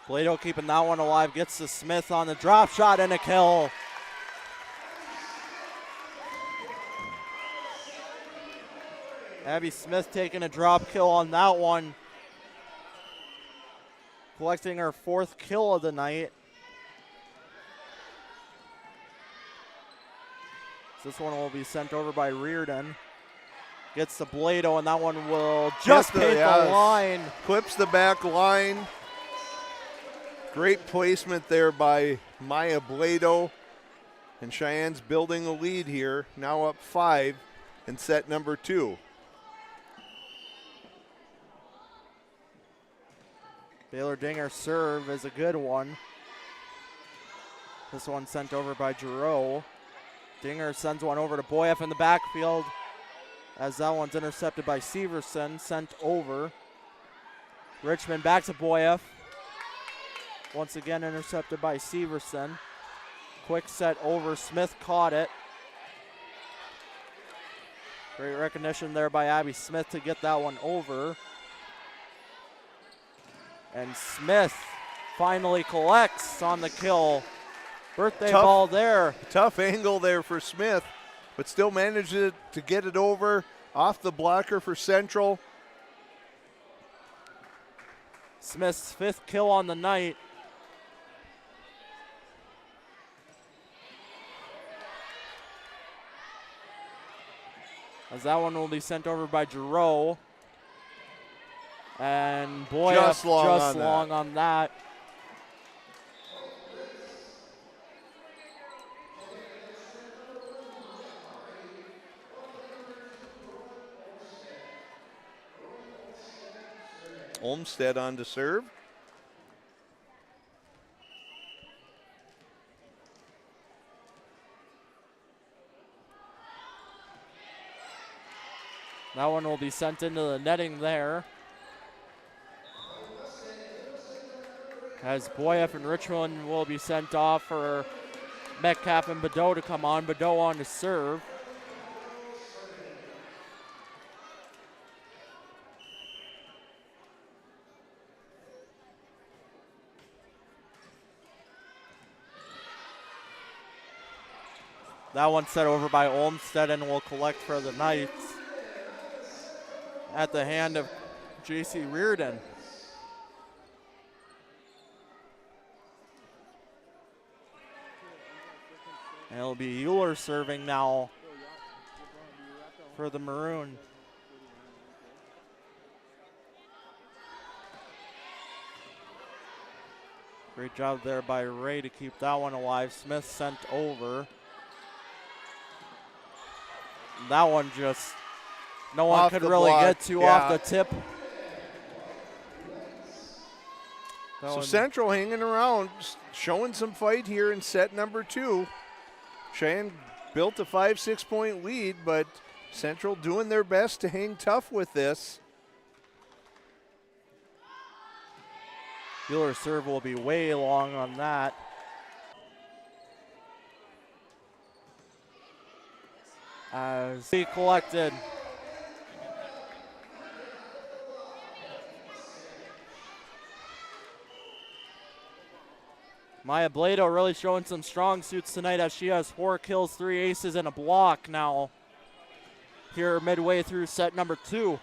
Blado keeping that one alive, gets to Smith on the drop shot and a kill. Abby Smith taking a drop kill on that one. Collecting her 4th kill of the night. This one will be sent over by Reardon. Gets to Blado, and that one will just paint the line. Clips the back line. Great placement there by Maya Blado. And Cheyenne's building a lead here, now up 5 in set number 2. Baylor Dinger serve is a good one. This one sent over by Giroux. Dinger sends one over to Boyev in the backfield, as that one's intercepted by Severson, sent over. Richmond back to Boyev. Once again intercepted by Severson. Quick set over, Smith caught it. Great recognition there by Abby Smith to get that one over. And Smith finally collects on the kill. Birthday ball there. Tough angle there for Smith, but still manages to get it over off the blocker for Central. Smith's 5th kill on the night. As that one will be sent over by Giroux. And Boyev just long on that. Olmstead on to serve. That one will be sent into the netting there. As Boyev and Richmond will be sent off for Metcalf and Badeau to come on. Badeau on to serve. That one set over by Olmstead and will collect for the Knights at the hand of J.C. Reardon. And it'll be Euler serving now for the Maroon. Great job there by Ray to keep that one alive. Smith sent over. That one just, no one Off could the really block, get to yeah. off the tip. That So one- Central hanging around, showing some fight here in set number 2. Cheyenne built a 5-6 point lead, but Central doing their best to hang tough with this. Bueller's serve will be way long on that. As he collected. Maya Blado really showing some strong suits tonight as she has 4 kills, 3 aces, and a block now here midway through set number 2.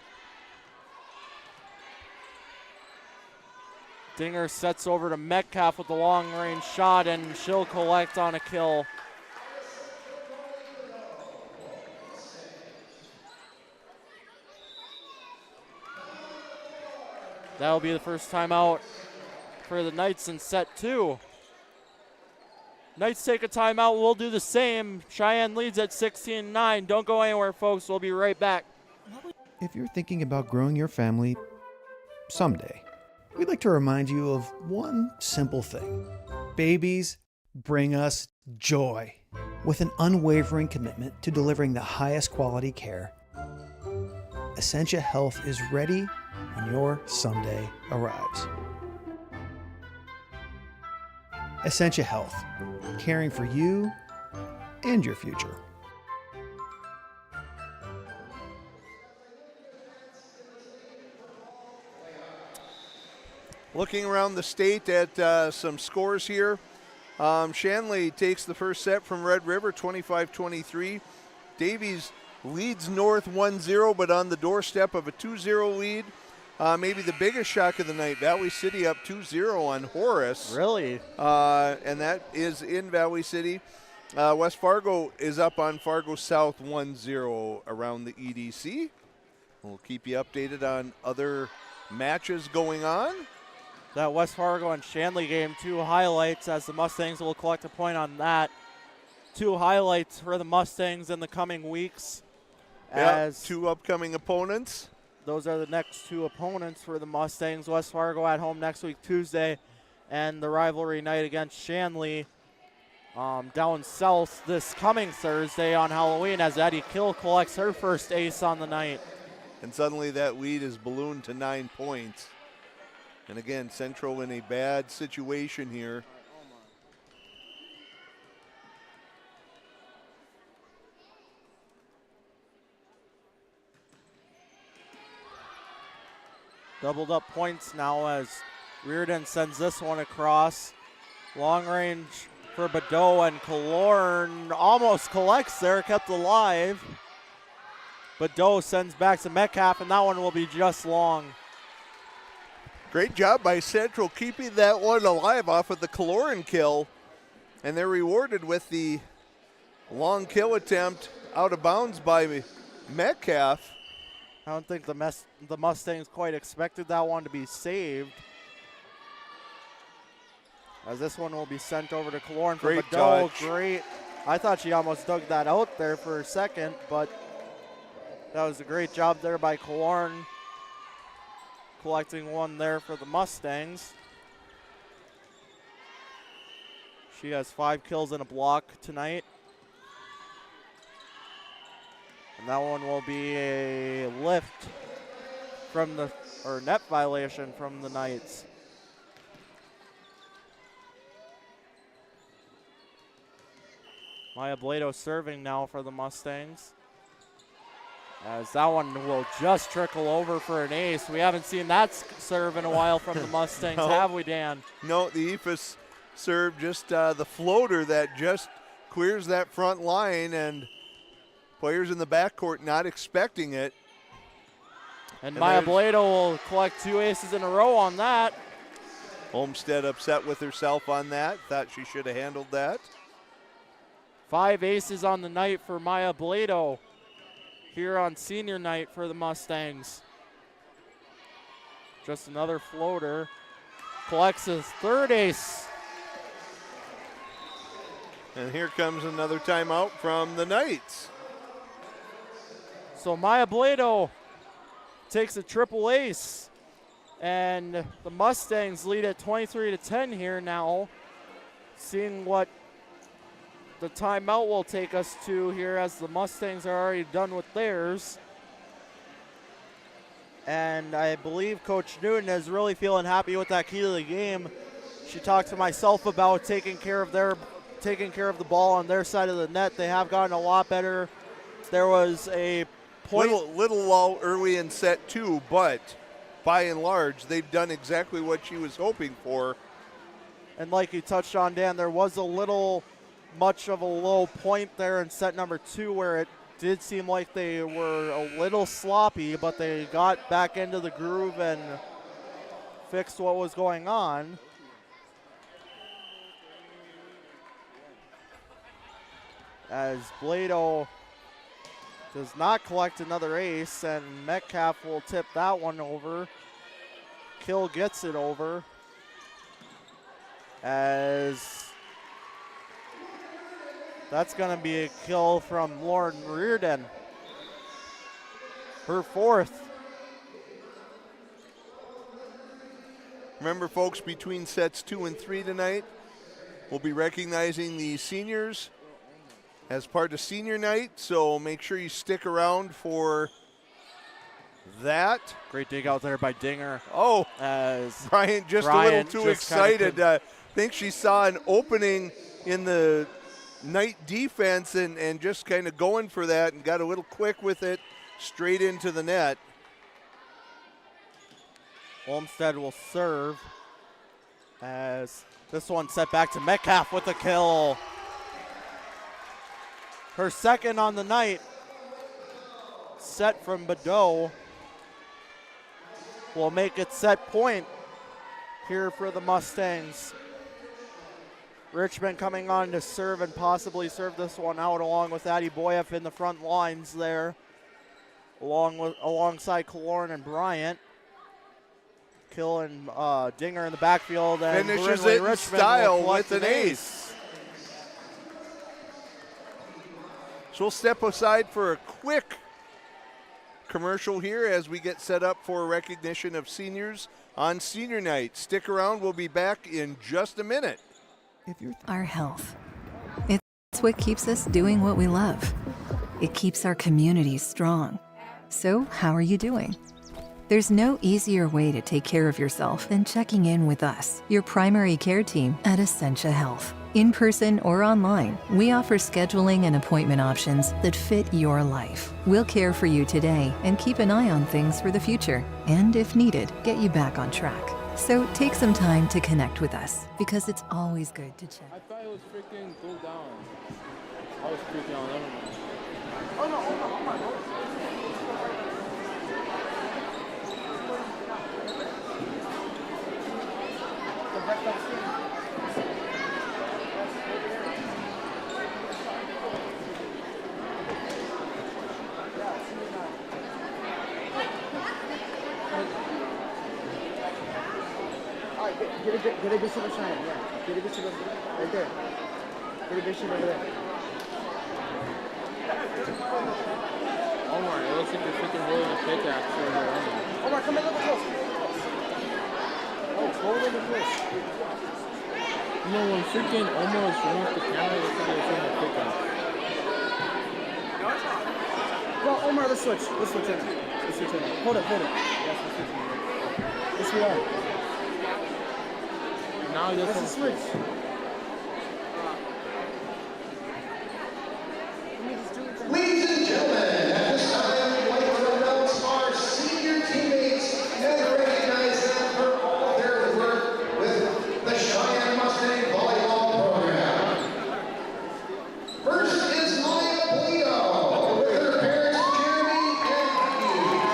Dinger sets over to Metcalf with the long range shot, and she'll collect on a kill. That'll be the first time out for the Knights in set 2. Knights take a timeout. We'll do the same. Cheyenne leads at 16-9. Don't go anywhere, folks. We'll be right back. If you're thinking about growing your family someday, we'd like to remind you of one simple thing. Babies bring us joy. With an unwavering commitment to delivering the highest quality care, Essentia Health is ready when your someday arrives. Essentia Health, caring for you and your future. Looking around the state at some scores here. Shanley takes the first set from Red River, 25-23. Davies leads North 1-0, but on the doorstep of a 2-0 lead. Maybe the biggest shock of the night, Valley City up 2-0 on Horace. Really? And that is in Valley City. West Fargo is up on Fargo South 1-0 around the EDC. We'll keep you updated on other matches going on. That West Fargo and Shanley game, 2 highlights as the Mustangs will collect a point on that. 2 highlights for the Mustangs in the coming weeks. As 2 upcoming opponents. Those are the next 2 opponents for the Mustangs. West Fargo at home next week, Tuesday, and the rivalry night against Shanley down south this coming Thursday on Halloween as Eddie Kill collects her first ace on the night. And suddenly that lead is ballooned to 9 points. And again, Central in a bad situation here. Doubled up points now as Reardon sends this one across. Long range for Badeau, and Killorn almost collects there, kept alive. Badeau sends back to Metcalf, and that one will be just long. Great job by Central keeping that one alive off of the Killorn kill. And they're rewarded with the long kill attempt out of bounds by Metcalf. I don't think the Mustangs quite expected that one to be saved. As this one will be sent over to Killorn for Great Badeau. touch. Great. I thought she almost dug that out there for a second, but that was a great job there by Killorn. Collecting one there for the Mustangs. She has 5 kills and a block tonight. And that one will be a lift from the, or net violation from the Knights. Maya Blado serving now for the Mustangs. As that one will just trickle over for an ace. We haven't seen that serve in a while from the Mustangs, No. have we, Dan? No, the EFIS serve, just the floater that just clears that front line, and players in the backcourt not expecting it. And Maya Blado will collect 2 aces in a row on that. Olmstead upset with herself on that. Thought she should have handled that. 5 aces on the night for Maya Blado here on senior night for the Mustangs. Just another floater. Collects his 3rd ace And here comes another timeout from the Knights. So Maya Blado takes a triple ace, and the Mustangs lead at 23-10 here now. Seeing what the timeout will take us to here, as the Mustangs are already done with theirs. And I believe Coach Newton is really feeling happy with that key to the game. She talked to myself about taking care of the ball on their side of the net. They have gotten a lot better. There was a point, little lull early in set 2, but by and large, they've done exactly what she was hoping for. And like you touched on, Dan, there was a little much of a low point there in set number 2 where it did seem like they were a little sloppy, but they got back into the groove and fixed what was going on. As Blado does not collect another ace, and Metcalf will tip that one over. Kill gets it over. As that's going to be a kill from Lauren Reardon. Her 4th. Remember, folks, between sets 2 and 3 tonight, we'll be recognizing the seniors as part of senior night, so make sure you stick around for that. Great dig out there by Dinger. Oh, as Brian just a little too excited. I think she saw an opening in the Knight defense and just kind of going for that and got a little quick with it straight into the net. Olmsted will serve as this one set back to Metcalf with a kill. Her 2nd on the night. Set from Badeau will make it set point here for the Mustangs. Richmond coming on to serve and possibly serve this one out along with Addie Boyev in the front lines there, alongside Kaloran and Bryant. Kill and Dinger in the backfield, and finishes Brindley it in Richmond style with an ace. So we'll step aside for a quick commercial here as we get set up for recognition of seniors on senior night. Stick around, we'll be back in just a minute. Our health. It's what keeps us doing what we love. It keeps our communities strong. So, how are you doing? There's no easier way to take care of yourself than checking in with us, your primary care team at Essentia Health. In person or online, we offer scheduling and appointment options that fit your life. We'll care for you today and keep an eye on things for the future. And if needed, get you back on track. So take some time to connect with us, because it's always good to check. I thought it was freaking go down. I was freaking on everyone. Oh no, oh my. Get a bishop of Cheyenne, yeah. Get a bishop right there. Get a bishop over there. Omar, it looks like you're freaking rolling a pickaxe over there. Omar, come a little close. Oh, go a little close. You know, when freaking Omar was running with the camera, it looks like he was rolling a pickaxe. Well, Omar, let's switch. Let's switch in. Let's switch in. Hold it. Yes, let's switch in. Yes, we are. Now he doesn't switch. Ladies and gentlemen, at this time, we'd like to announce our senior teammates and recognize them for all their work with the Cheyenne Mustang Volleyball Program. First is Maya Polito with her parents Jeremy and Vicky.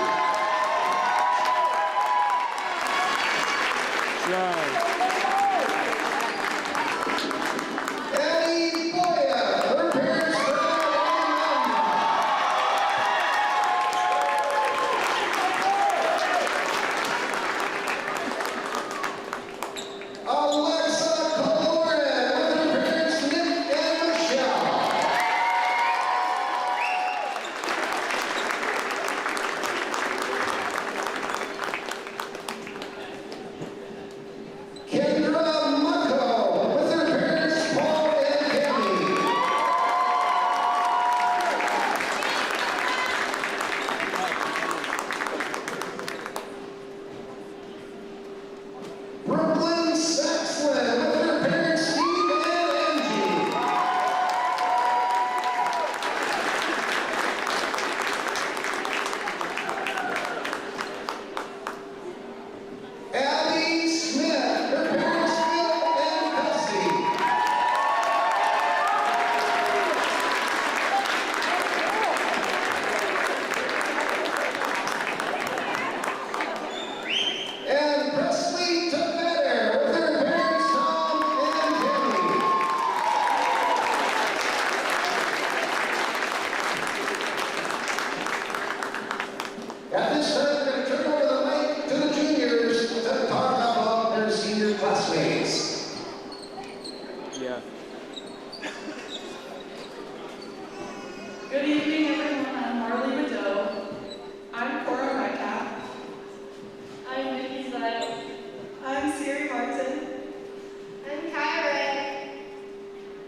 Addie Boyev, her parents Alexa Kaloran with her parents Nick and to classmates. Yeah. Good evening, everyone. I'm Marley Mado. I'm Cora Metcalf. I'm Nikki Zyle. I'm Siri Martin. I'm Kyra.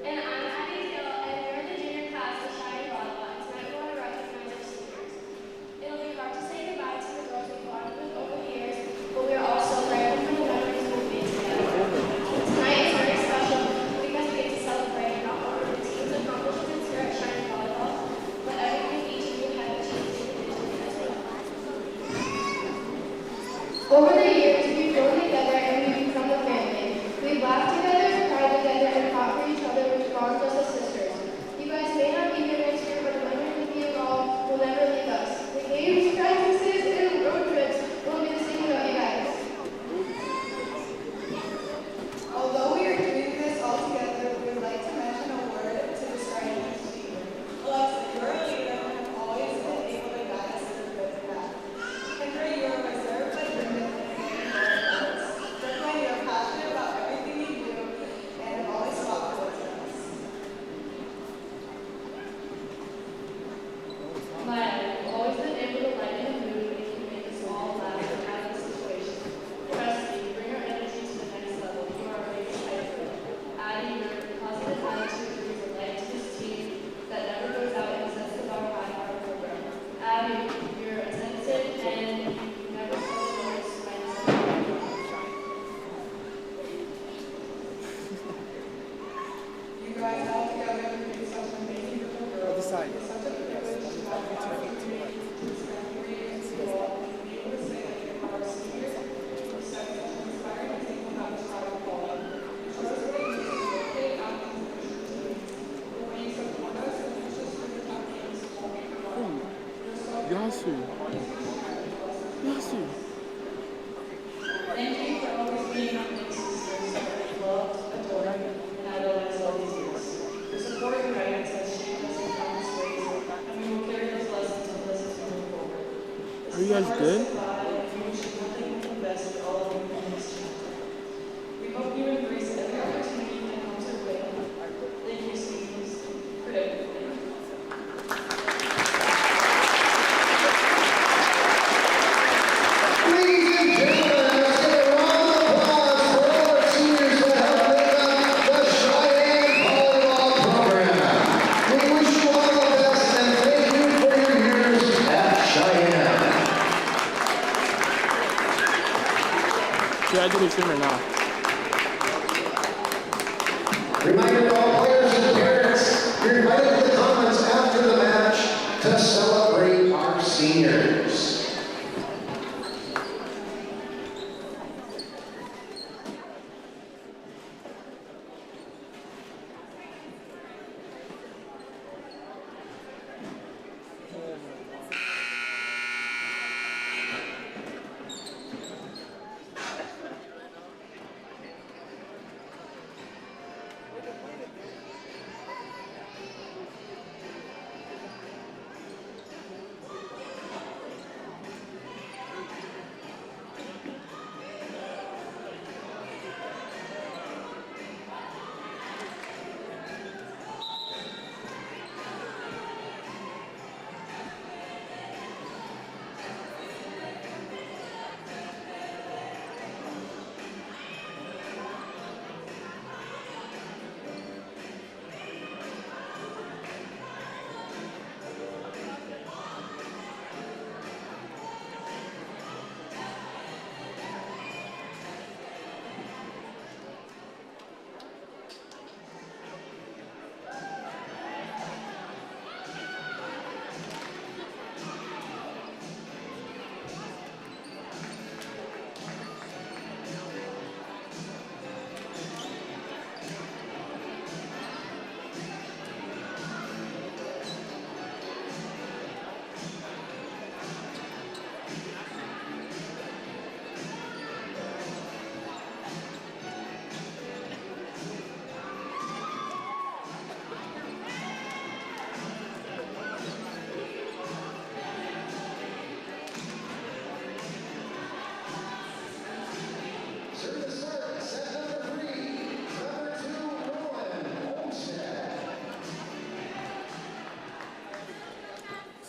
And I'm Addie Hill, and we're in the junior class of SHEYENNE volleyball, and tonight we want to recognize our seniors. It'll be hard to say goodbye to the girls we've bonded with over the years, but we are also grateful for the memories we've made together. Tonight is very special because we get to celebrate not only the team's accomplishments here at SHEYENNE volleyball, but everything each of you have achieved individually as well. Over the years, we've grown together and we've become a family. We've laughed together, cried together, and fought for each other, which bonds us as sisters. You guys may not be here next year, but the memories of you all will never leave us. The games, practices, and road trips will be the same without you guys. Although we are doing this all together, we would like to mention a word to describe each team. Alexa, you are a leader and have always been able to guide us through good and bad. Kendra, you are reserved but independent and well-balanced. Brooklyn, you are passionate about everything you do and have always fought for what's best. Maya, you've always been able to lighten the mood and you make us all laugh and out of the situation. Trust me, you bring our energy to the next level. You are our biggest hyper. Addie, your positive attitude brings a light to this team that never goes out and sets the bar high for our program. Addie, you're attentive and you never slow the noise. You guys all together make such an amazing group of girls. It's such a privilege to have you all with me to spend 3 years in school and be able to say that you're our seniors who set such an inspiring example how to start a ball. It shows us what it means to work big out in the team. We're being support us and push us through the tough games all week long. You're so Yasu. Yasu. Thank you for always being our big sisters that we loved, adored, and idolized all these years. Your support and guidance has shaped us in countless ways, and we will carry those lessons with us as we move forward. Are you guys good? We wish you nothing but the best for all of you in this chapter. We hope you embrace every opportunity that comes your way. Thank you, seniors, for everything. Ladies and gentlemen, let's give a round of applause for all our seniors that help make up the SHEYENNE volleyball program. We wish you all the best and thank you for your years at SHEYENNE. Should I do the stream or not? Reminder to all players and parents, you're invited to the comments after the match to celebrate our seniors.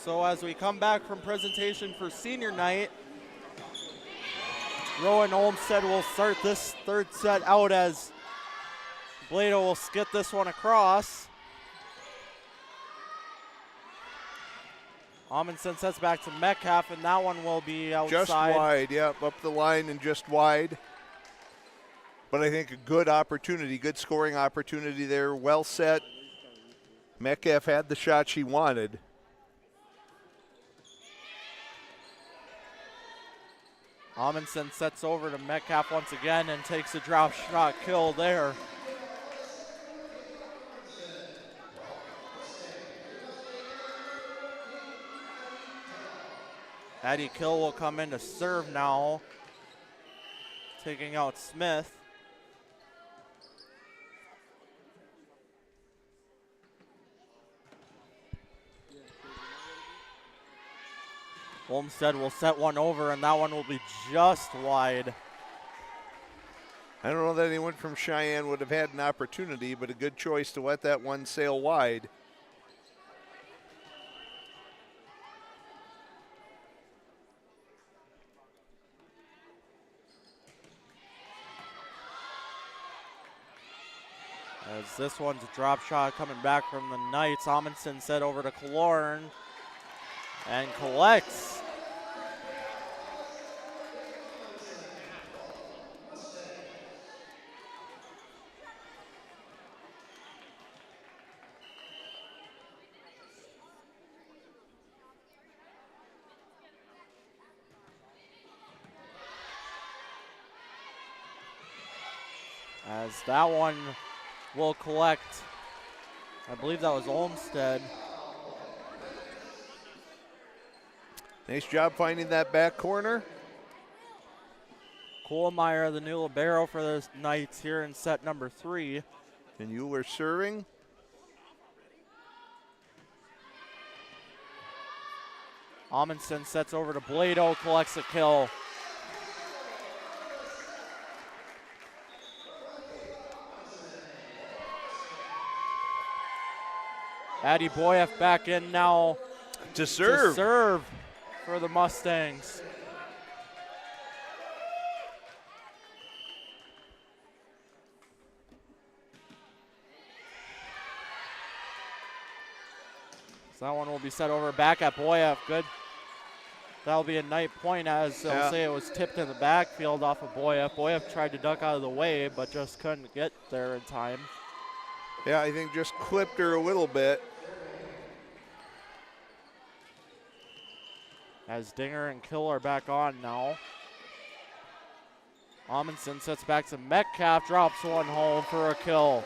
So as we come back from presentation for senior night, Rowan Olmsted will start this third set out as Blado will skip this one across. Amundsen sets back to Metcalf, and that one will be outside. Just wide, yep, up the line and just wide. But I think a good opportunity, good scoring opportunity there. Well set. Metcalf had the shot she wanted. Amundsen sets over to Metcalf once again and takes a drop shot kill there. Addie Kill will come in to serve now, taking out Smith. Olmsted will set one over, and that one will be just wide. I don't know that anyone from Cheyenne would have had an opportunity, but a good choice to let that one sail wide. As this one's a drop shot coming back from the Knights. Amundsen set over to Killorn and collects. As that one will collect, I believe that was Olmsted. Nice job finding that back corner. Kohlmeyer, the new libero for the Knights here in set number 3. And Euler serving. Amundsen sets over to Blado, collects a kill. Addie Boyev back in now to serve for the Mustangs. So that one will be set over back at Boyev. Good. That'll be a Knight point, as they'll say it was tipped in the backfield off of Boyev. Boyev tried to duck out of the way, but just couldn't get there in time. Yeah, I think just clipped her a little bit. As Dinger and Kill are back on now. Amundsen sets back to Metcalf, drops one home for a kill.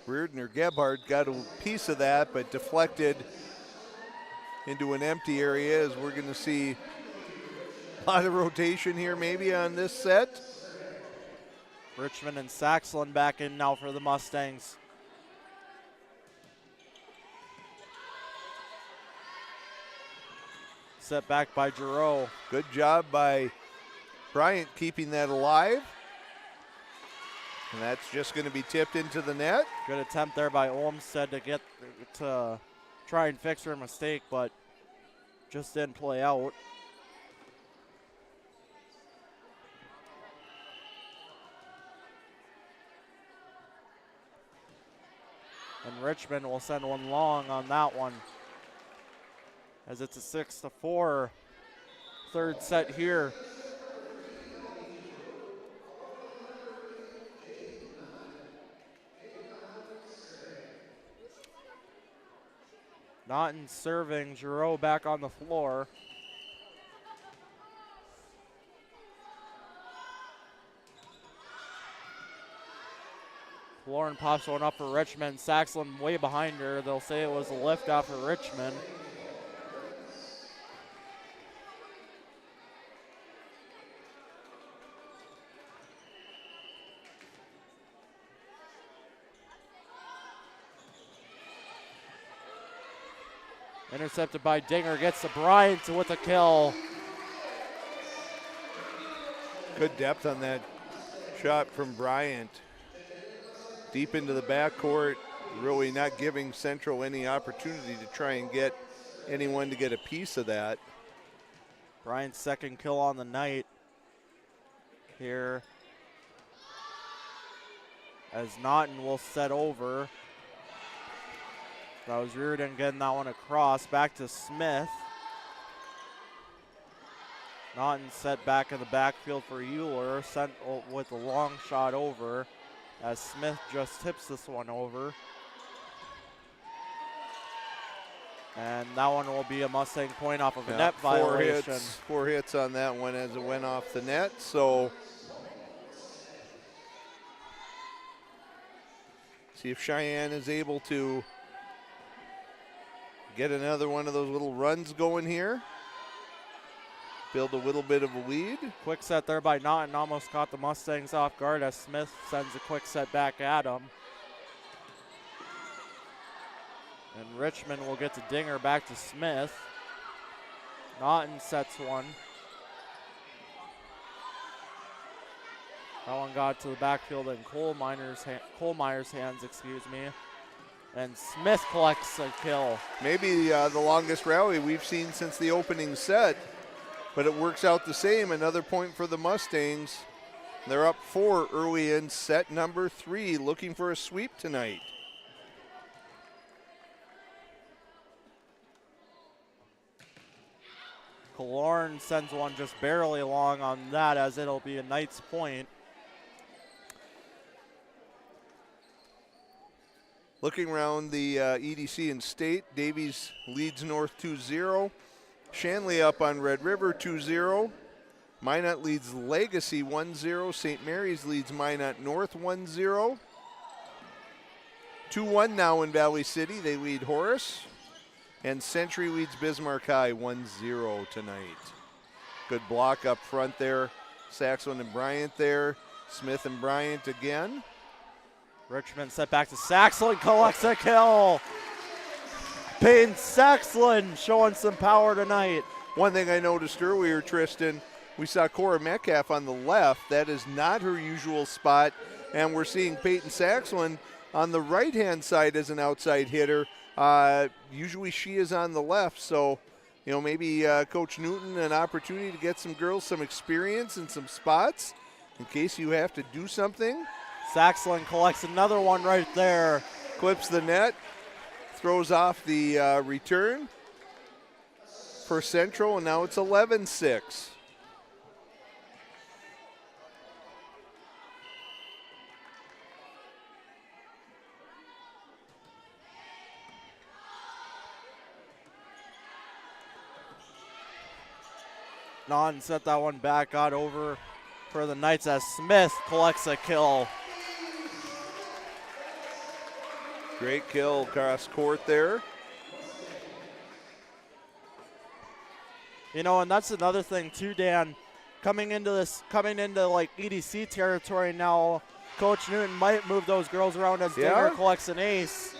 Reardon or Gebhardt got a piece of that, but deflected into an empty area, as we're going to see a lot of rotation here maybe on this set. Richmond and Saxland back in now for the Mustangs. Set back by Giroux. Good job by Bryant keeping that alive. And that's just going to be tipped into the net. Good attempt there by Olmsted to try and fix her mistake, but just didn't play out. And Richmond will send one long on that one, as it's a 6-4 third set here. Naughton serving, Giroux back on the floor. Lauren pops one up for Richmond. Saxland way behind her. They'll say it was a lift off for Richmond. Intercepted by Dinger, gets to Bryant with a kill. Good depth on that shot from Bryant. Deep into the backcourt. really not giving Central any opportunity to try and get anyone to get a piece of that. Bryant's second kill on the night here, as Naughton will set over. That was Reardon getting that one across. Back to Smith. Naughton set back in the backfield for Euler, sent with a long shot over, as Smith just tips this one over. And that one will be a Mustang point off of a net violation. Four hits on that one as it went off the net. So see if Cheyenne is able to get another one of those little runs going here. Build a little bit of a lead. Quick set there by Naughton, almost caught the Mustangs off guard as Smith sends a quick set back at him. And Richmond will get the dinger back to Smith. Naughton sets one. That one got to the backfield in Kohlmeyer's hands, and Smith collects a kill. Maybe the longest rally we've seen since the opening set, but it works out the same. Another point for the Mustangs. They're up 4 early in set number 3, looking for a sweep tonight. Killorn sends one just barely along on that, as it'll be a Knights point. Looking around the EDC and state, Davies leads North 2-0. Shanley up on Red River 2-0. Minot leads Legacy 1-0. St. Mary's leads Minot North 1-0. 2-1 now in Valley City. They lead Horace. And Century leads Bismarck High 1-0 tonight. Good block up front there. Saxon and Bryant there. Smith and Bryant again. Richmond set back to Saxland, collects a kill. Payne Saxland showing some power tonight. One thing I noticed earlier, Tristan, we saw Cora Metcalf on the left. That is not her usual spot. And we're seeing Peyton Saxland on the right-hand side as an outside hitter. Usually she is on the left. So, you know, maybe Coach Newton an opportunity to get some girls some experience and some spots in case you have to do something. Saxland collects another one right there. Clips the net. Throws off the return for Central, and now it's 11-6. Naughton set that one back, got over for the Knights as Smith collects a kill. Great kill across court there. You know, and that's another thing too, Dan. Coming into like EDC territory now, Coach Newton might move those girls around as Dinger collects an ace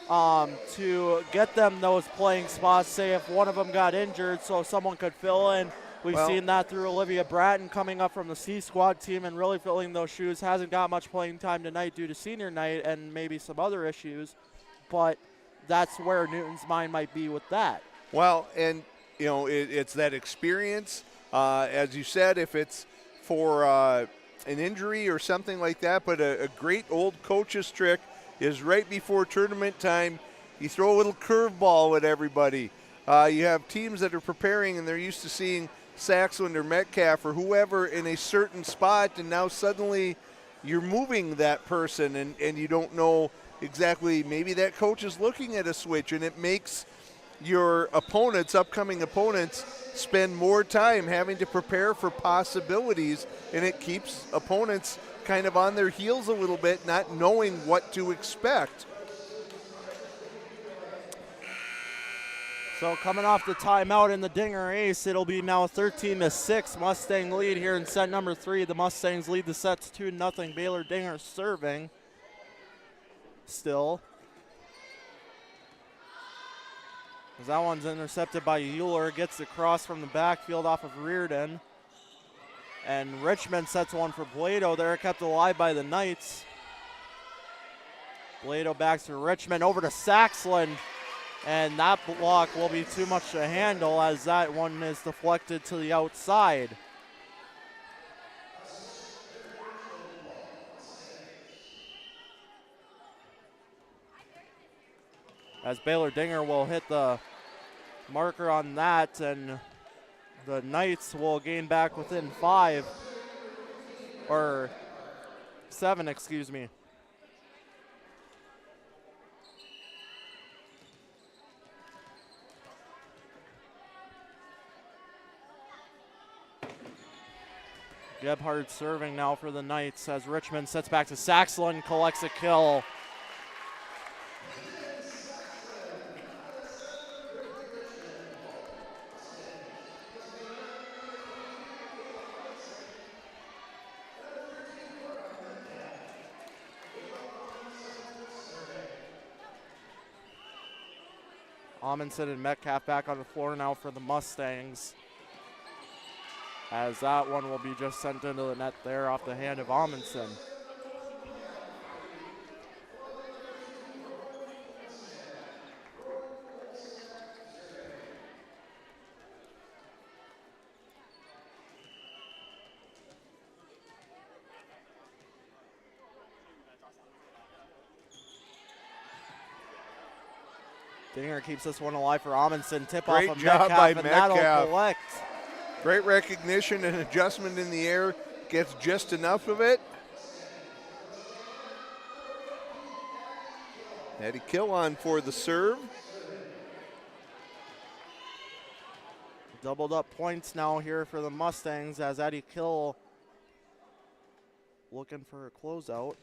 to get them those playing spots. Say if one of them got injured, so someone could fill in. We've seen that through Olivia Bratton coming up from the C squad team and really filling those shoes. Hasn't got much playing time tonight due to senior night and maybe some other issues, but that's where Newton's mind might be with that. Well, and you know, it's that experience. As you said, if it's for an injury or something like that, but a great old coach's trick is right before tournament time, you throw a little curveball at everybody. You have teams that are preparing and they're used to seeing Saxland or Metcalf or whoever in a certain spot, and now suddenly you're moving that person and you don't know exactly, maybe that coach is looking at a switch, and it makes your opponents, upcoming opponents, spend more time having to prepare for possibilities, and it keeps opponents kind of on their heels a little bit, not knowing what to expect. So coming off the timeout in the Dinger ace, it'll be now 13-6 Mustang lead here in set number 3. The Mustangs lead the sets 2-0. Baylor Dinger serving still. As that one's intercepted by Euler, gets the cross from the backfield off of Reardon. And Richmond sets one for Blado there, kept alive by the Knights. Blado back to Richmond, over to Saxland, and that block will be too much to handle as that one is deflected to the outside. As Baylor Dinger will hit the marker on that, and the Knights will gain back within 7, excuse me. Gebhardt serving now for the Knights as Richmond sets back to Saxland, collects a kill. Amundsen and Metcalf back on the floor now for the Mustangs, as that one will be just sent into the net there off the hand of Amundsen. Dinger keeps this one alive for Amundsen. Tip Great off of job Metcalf, by and that'll Metcalf. collect. Great recognition and adjustment in the air. Gets just enough of it. Eddie Kill on for the serve. Doubled up points now here for the Mustangs as Eddie Kill looking for a closeout.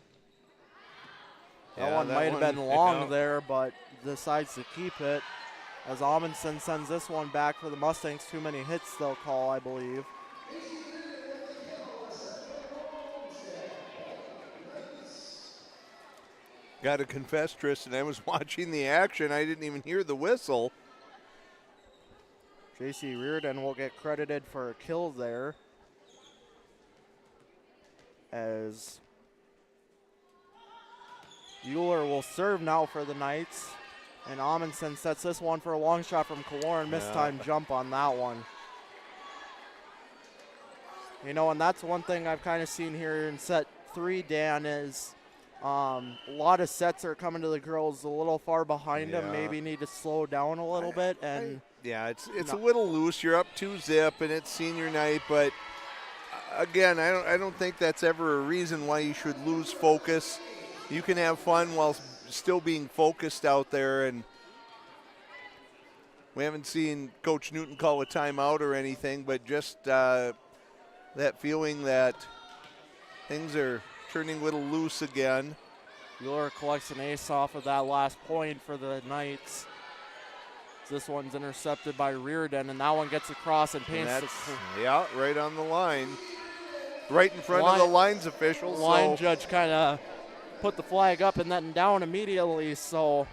That Yeah, one that might have one, been long yeah. there, but decides to keep it. As Amundsen sends this one back for the Mustangs. Too many hits they'll call, I believe. Got to confess, Tristan, I was watching the action. I didn't even hear the whistle. J.C. Reardon will get credited for a kill there, as Euler will serve now for the Knights, and Amundsen sets this one for a long shot from Kaloran. Mistime jump on that one. You know, and that's one thing I've kind of seen here in set 3, Dan, is a lot of sets are coming to the girls a little far behind them. Maybe need to slow down a little bit. And yeah, it's a little loose. You're up 2-0, and it's senior night, but again, I don't think that's ever a reason why you should lose focus. You can have fun while still being focused out there, and we haven't seen Coach Newton call a timeout or anything, but just that feeling that things are turning a little loose again. Euler collects an ace off of that last point for the Knights. This one's intercepted by Reardon, and that one gets across and paints yeah, right on the line. Right in front of the lines officials. Line judge kind of put the flag up and then down immediately, so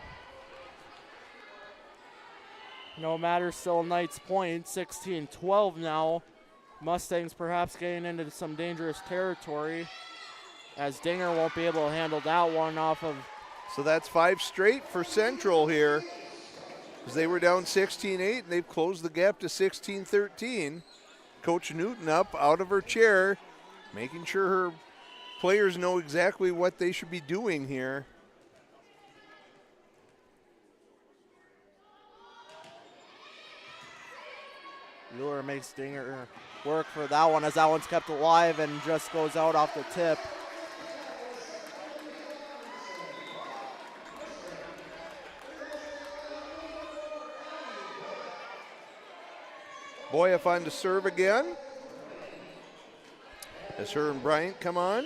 no matter, still Knights point, 16-12 now. Mustangs perhaps getting into some dangerous territory, as Dinger won't be able to handle that one off of. So that's 5 straight for Central here, because they were down 16-8 and they've closed the gap to 16-13. Coach Newton up out of her chair, making sure her players know exactly what they should be doing here. Euler makes Dinger work for that one, as that one's kept alive and just goes out off the tip. Boyev on to serve again, as her and Bryant come on.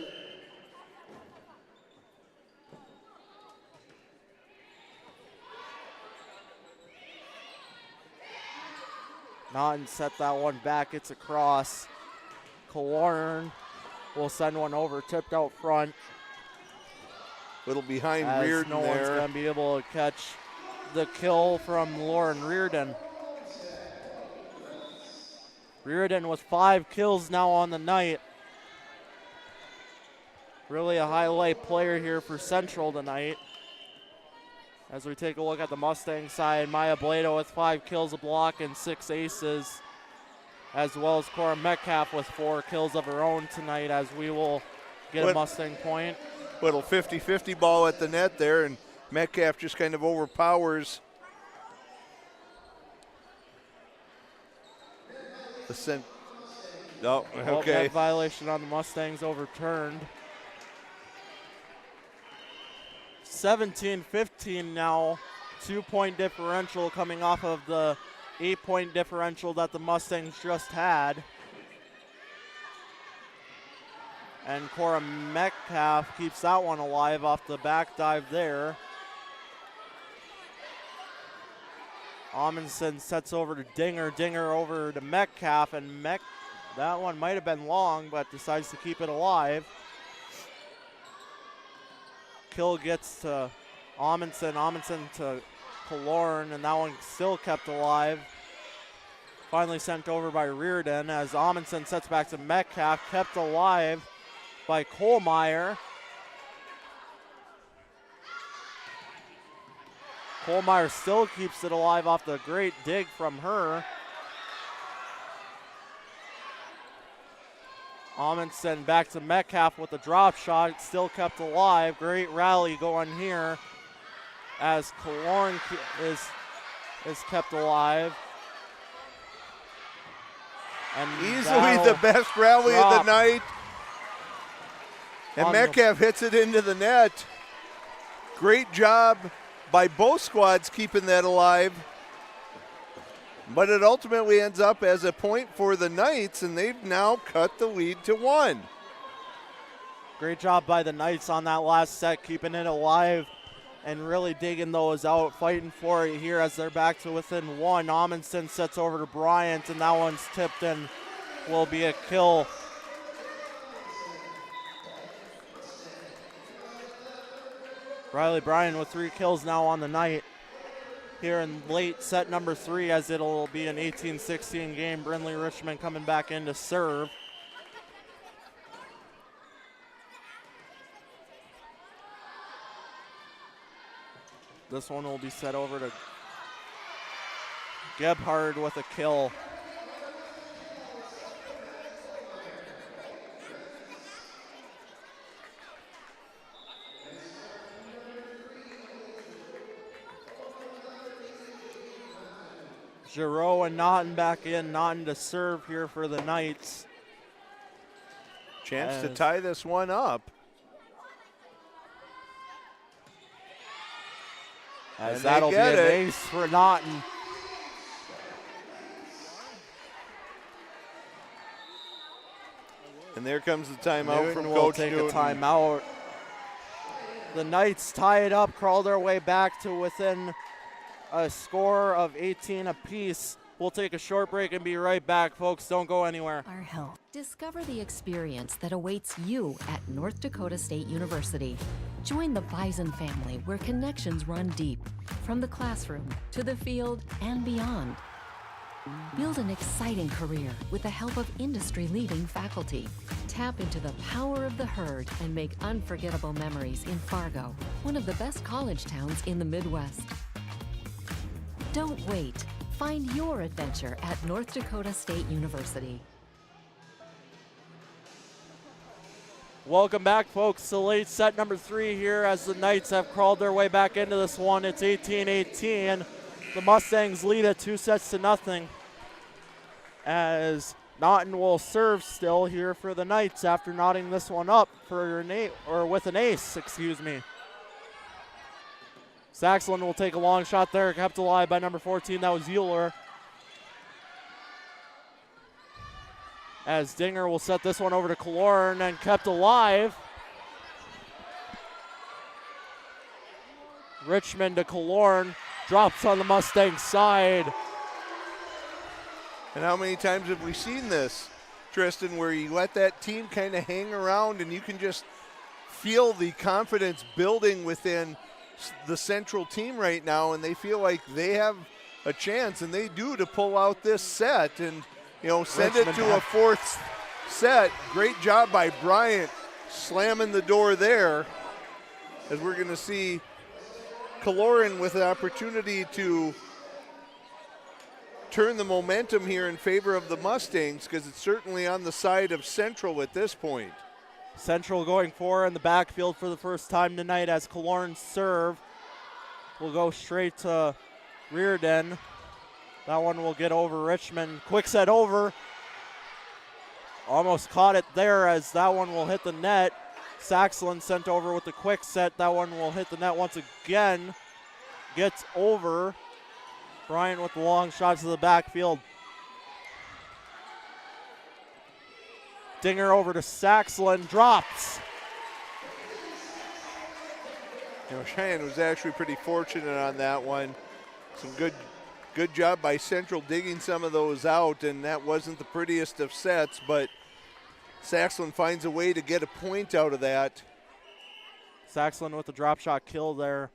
Naughton set that one back. It's across. Kaloran will send one over, tipped out front. Little behind as Reardon no there. one's going to be able to catch the kill from Lauren Reardon. Reardon with 5 kills now on the night. Really a highlight player here for Central tonight. As we take a look at the Mustang side, Maya Blado with 5 kills, a block, and 6 aces, as well as Cora Metcalf with 4 kills of her own tonight, as we will get a Mustang point. Little 50-50 ball at the net there, and Metcalf just kind of overpowers the No, okay. Net violation on the Mustangs overturned. 17-15 now, 2-point differential coming off of the 8-point differential that the Mustangs just had. And Cora Metcalf keeps that one alive off the back dive there. Amundsen sets over to Dinger, Dinger over to Metcalf, and that one might have been long, but decides to keep it alive. Kill gets to Amundsen, Amundsen to Killorn, and that one still kept alive. Finally sent over by Reardon as Amundsen sets back to Metcalf, kept alive by Kohlmeyer. Kohlmeyer still keeps it alive off the great dig from her. Amundsen back to Metcalf with a drop shot. It's still kept alive. Great rally going here as Killorn is kept alive. And easily the best rally of the night. And Metcalf hits it into the net. Great job by both squads keeping that alive. But it ultimately ends up as a point for the Knights, and they've now cut the lead to 1. Great job by the Knights on that last set, keeping it alive and really digging those out, fighting for it here as they're back to within 1. Amundsen sets over to Bryant, and that one's tipped and will be a kill. Riley Bryan with 3 kills now on the night here in late set number 3, as it'll be an 18-16 game. Brindley Richmond coming back in to serve. This one will be set over to Gebhard with a kill. Giroux and Naughton back in. Naughton to serve here for the Knights. Chance to tie this one up. As that'll be an ace for Naughton. And there comes the timeout from will Coach take Newton. a timeout. The Knights tie it up, crawl their way back to within a score of 18 apiece. We'll take a short break and be right back, folks. Don't go anywhere. Our health. Discover the experience that awaits you at North Dakota State University. Join the Bison family, where connections run deep, from the classroom to the field and beyond. Build an exciting career with the help of industry-leading faculty. Tap into the power of the herd and make unforgettable memories in Fargo, one of the best college towns in the Midwest. Don't wait. Find your adventure at North Dakota State University. Welcome back, folks, to late set number 3 here as the Knights have crawled their way back into this one. It's 18-18. The Mustangs lead at 2-0 as Naughton will serve still here for the Knights after knotting this one up for with an ace, excuse me. Saxland will take a long shot there, kept alive by number 14. That was Euler. As Dinger will set this one over to Killorn and kept alive. Richmond to Killorn, drops on the Mustang side. And how many times have we seen this, Tristan, where you let that team kind of hang around and you can just feel the confidence building within the Central team right now, and they feel like they have a chance, and they do, to pull out this set and, you know, send Richmond it to a 4th set. Great job by Bryant slamming the door there, as we're going to see Kaloran with an opportunity to turn the momentum here in favor of the Mustangs, because it's certainly on the side of Central at this point. Central going forward in the backfield for the first time tonight as Kaloran's serve will go straight to Reardon. That one will get over Richmond. Quick set over. Almost caught it there as that one will hit the net. Saxelin sent over with the quick set. That one will hit the net once again. Gets over. Bryant with the long shots to the backfield. Dinger over to Saxelin, drops. You know, Cheyenne was actually pretty fortunate on that one. Some good job by Central digging some of those out, and that wasn't the prettiest of sets, but Saxelin finds a way to get a point out of that. Saxelin with the drop shot kill there.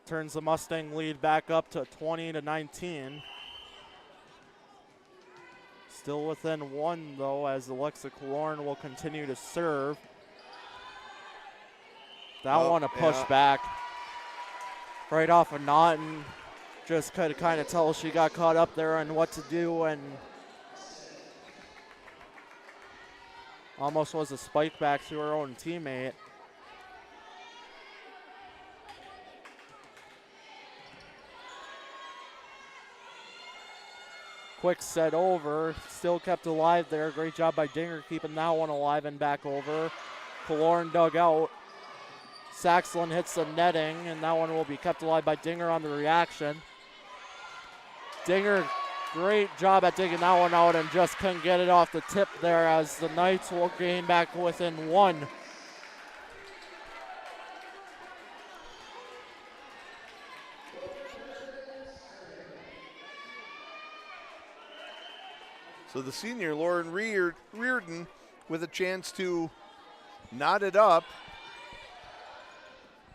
Turns the Mustang lead back up to 20-19. Still within one, though, as Alexa Kaloran will continue to serve. That one a push back. Right off of Naughton. Just could kind of tell she got caught up there on what to do, and almost was a spike back to her own teammate. Quick set over, still kept alive there. Great job by Dinger keeping that one alive and back over. Kaloran dug out. Saxelin hits the netting, and that one will be kept alive by Dinger on the reaction. Dinger, great job at digging that one out and just couldn't get it off the tip there as the Knights will gain back within one. So the senior, Lauren Reardon, with a chance to knot it up.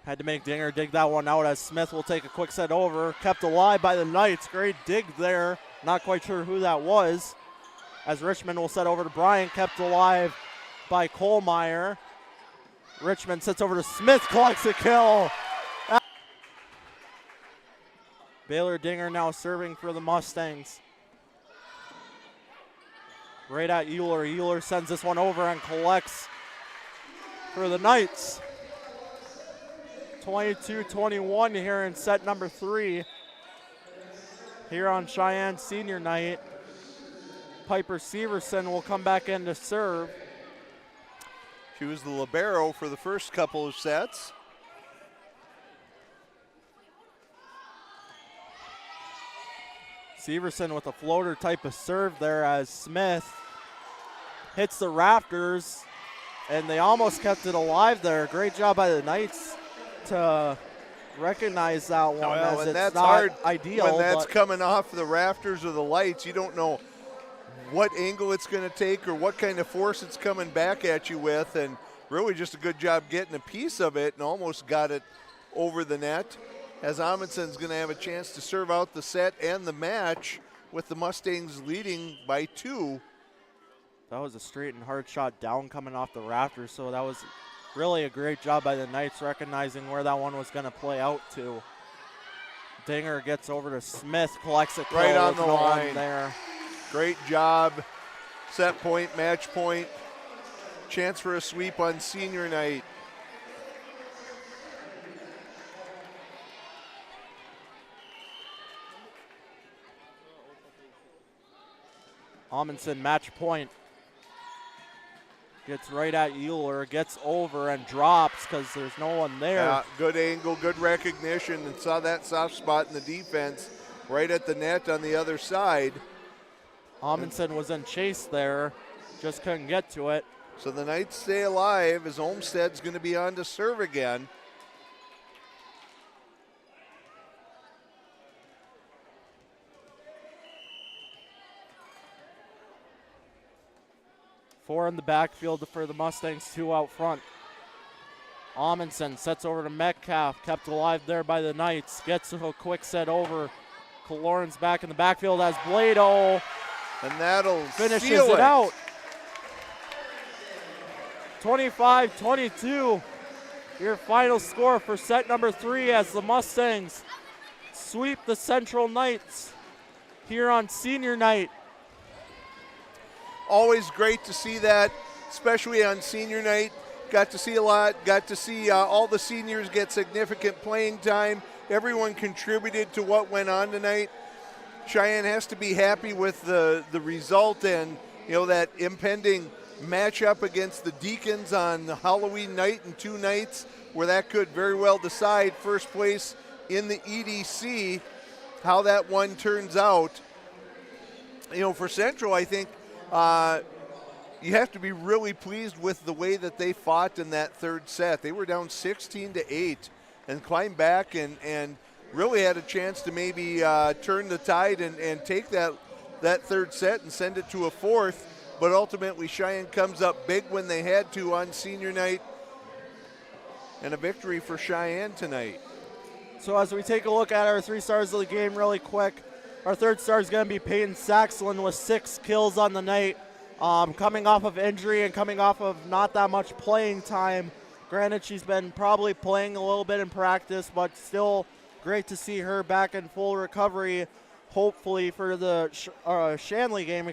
Had to make Dinger dig that one out as Smith will take a quick set over. Kept alive by the Knights. Great dig there. Not quite sure who that was. As Richmond will set over to Bryant. Kept alive by Kohlmeyer. Richmond sits over to Smith. Collects a kill. Baylor Dinger now serving for the Mustangs. Right at Euler. Euler sends this one over and collects for the Knights. 22-21 here in set number 3 here on Cheyenne Senior Night. Piper Severson will come back in to serve. She was the libero for the first couple of sets. Severson with a floater type of serve there as Smith hits the rafters, and they almost kept it alive there. Great job by the Knights to recognize that one, well, as it's that's not hard ideal. When that's coming off the rafters or the lights, you don't know what angle it's going to take or what kind of force it's coming back at you with, and really just a good job getting a piece of it and almost got it over the net. As Amundsen's going to have a chance to serve out the set and the match with the Mustangs leading by 2. That was a straight and hard shot down coming off the rafters, so that was really a great job by the Knights recognizing where that one was going to play out to. Dinger gets over to Smith, collects it right on the line there. Great job. Set point, match point. Chance for a sweep on senior night. Amundsen match point. Gets right at Euler, gets over and drops because there's no one there. Yeah, good angle, good recognition, and saw that soft spot in the defense right at the net on the other side. Amundsen was in chase there, just couldn't get to it. So the Knights stay alive as Olmsted's going to be on to serve again. Four in the backfield for the Mustangs, 2 out front. Amundsen sets over to Metcalf, kept alive there by the Knights. Gets a quick set over. Kaloran's back in the backfield as Blado. And that'll finishes seal it out. 25-22. your final score for set number 3 as the Mustangs sweep the Central Knights here on senior night. Always great to see that, especially on senior night. Got to see a lot, got to see all the seniors get significant playing time. Everyone contributed to what went on tonight. Cheyenne has to be happy with the result and, you know, that impending matchup against the Deacons on Halloween night and 2 nights where that could very well decide first place in the EDC, how that one turns out. You know, for Central, I think you have to be really pleased with the way that they fought in that third set. They were down 16-8 and climbed back and really had a chance to maybe turn the tide and take that third set and send it to a fourth. But ultimately, Cheyenne comes up big when they had to on senior night, and a victory for Cheyenne tonight. So as we take a look at our 3 stars of the game really quick, our third star is going to be Peyton Saxland with 6 kills on the night. Coming off of injury and coming off of not that much playing time. Granted, she's been probably playing a little bit in practice, but still great to see her back in full recovery, hopefully for the Shanley game,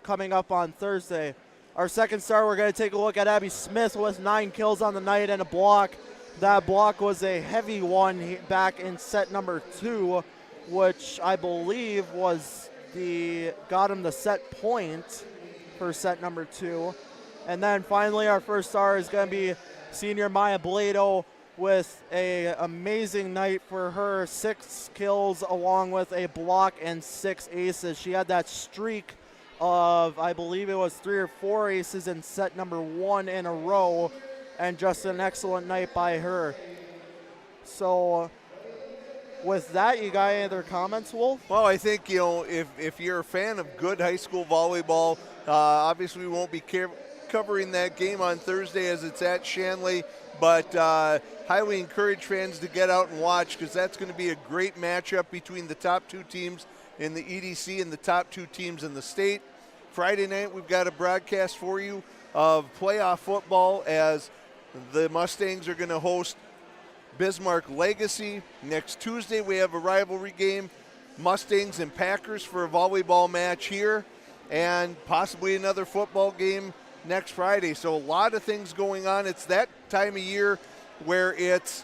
coming up on Thursday. Our second star, we're going to take a look at Abby Smith with 9 kills on the night and a block. That block was a heavy one back in set number 2, which I believe was got him the set point for set number 2. And then finally, our first star is going to be senior Maya Blado with an amazing night for her. 6 kills along with a block and 6 aces. She had that streak of, I believe it was 3 or 4 aces in set number 1 in a row, and just an excellent night by her. So with that, you got any other comments, Wolf? Well, I think, you know, if you're a fan of good high school volleyball, obviously we won't be covering that game on Thursday as it's at Shanley, but highly encourage fans to get out and watch, because that's going to be a great matchup between the top 2 teams in the EDC and the top 2 teams in the state. Friday night, we've got a broadcast for you of playoff football as the Mustangs are going to host Bismarck Legacy. Next Tuesday, we have a rivalry game, Mustangs and Packers, for a volleyball match here, and possibly another football game next Friday. So a lot of things going on. It's that time of year where it's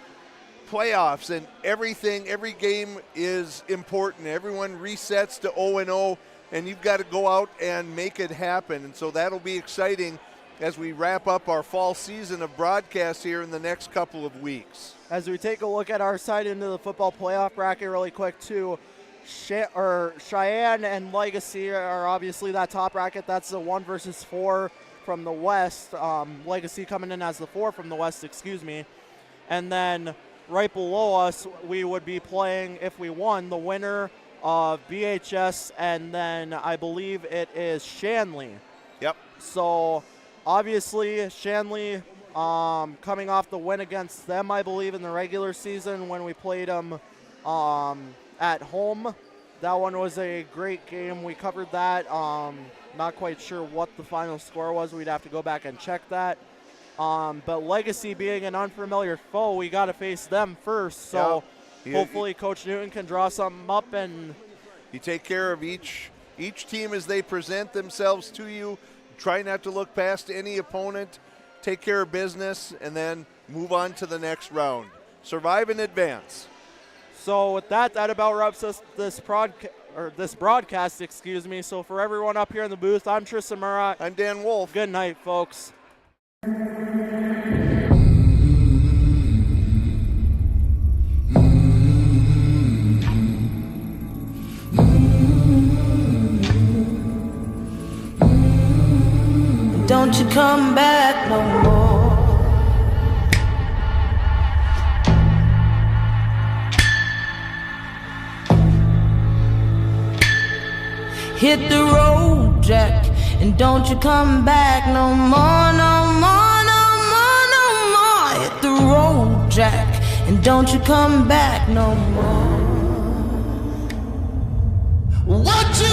playoffs and everything, every game is important. Everyone resets to 0-0, and you've got to go out and make it happen. And so that'll be exciting as we wrap up our fall season of broadcasts here in the next couple of weeks. As we take a look at our side into the football playoff bracket really quick too, Cheyenne and Legacy are obviously that top bracket. That's the 1 versus 4 from the West. Legacy coming in as the 4 from the West, And then right below us, we would be playing, if we won, the winner of BHS, and then I believe it is Shanley. Yep. So obviously Shanley coming off the win against them, I believe, in the regular season when we played them at home. That one was a great game. We covered that. Not quite sure what the final score was. We'd have to go back and check that. But Legacy being an unfamiliar foe, we got to face them first. So hopefully Coach Newton can draw something up, and you take care of each team as they present themselves to you. Try not to look past any opponent. Take care of business, and then move on to the next round. Survive and advance. So with that about wraps us this broadcast. So for everyone up here in the booth, I'm Tristan Murat. I'm Dan Wolf. Good night, folks. Don't you come back no more. Hit the road, Jack, and don't you come back no more, no more, no more, no more. Hit the road, Jack, and don't you come back no more. What you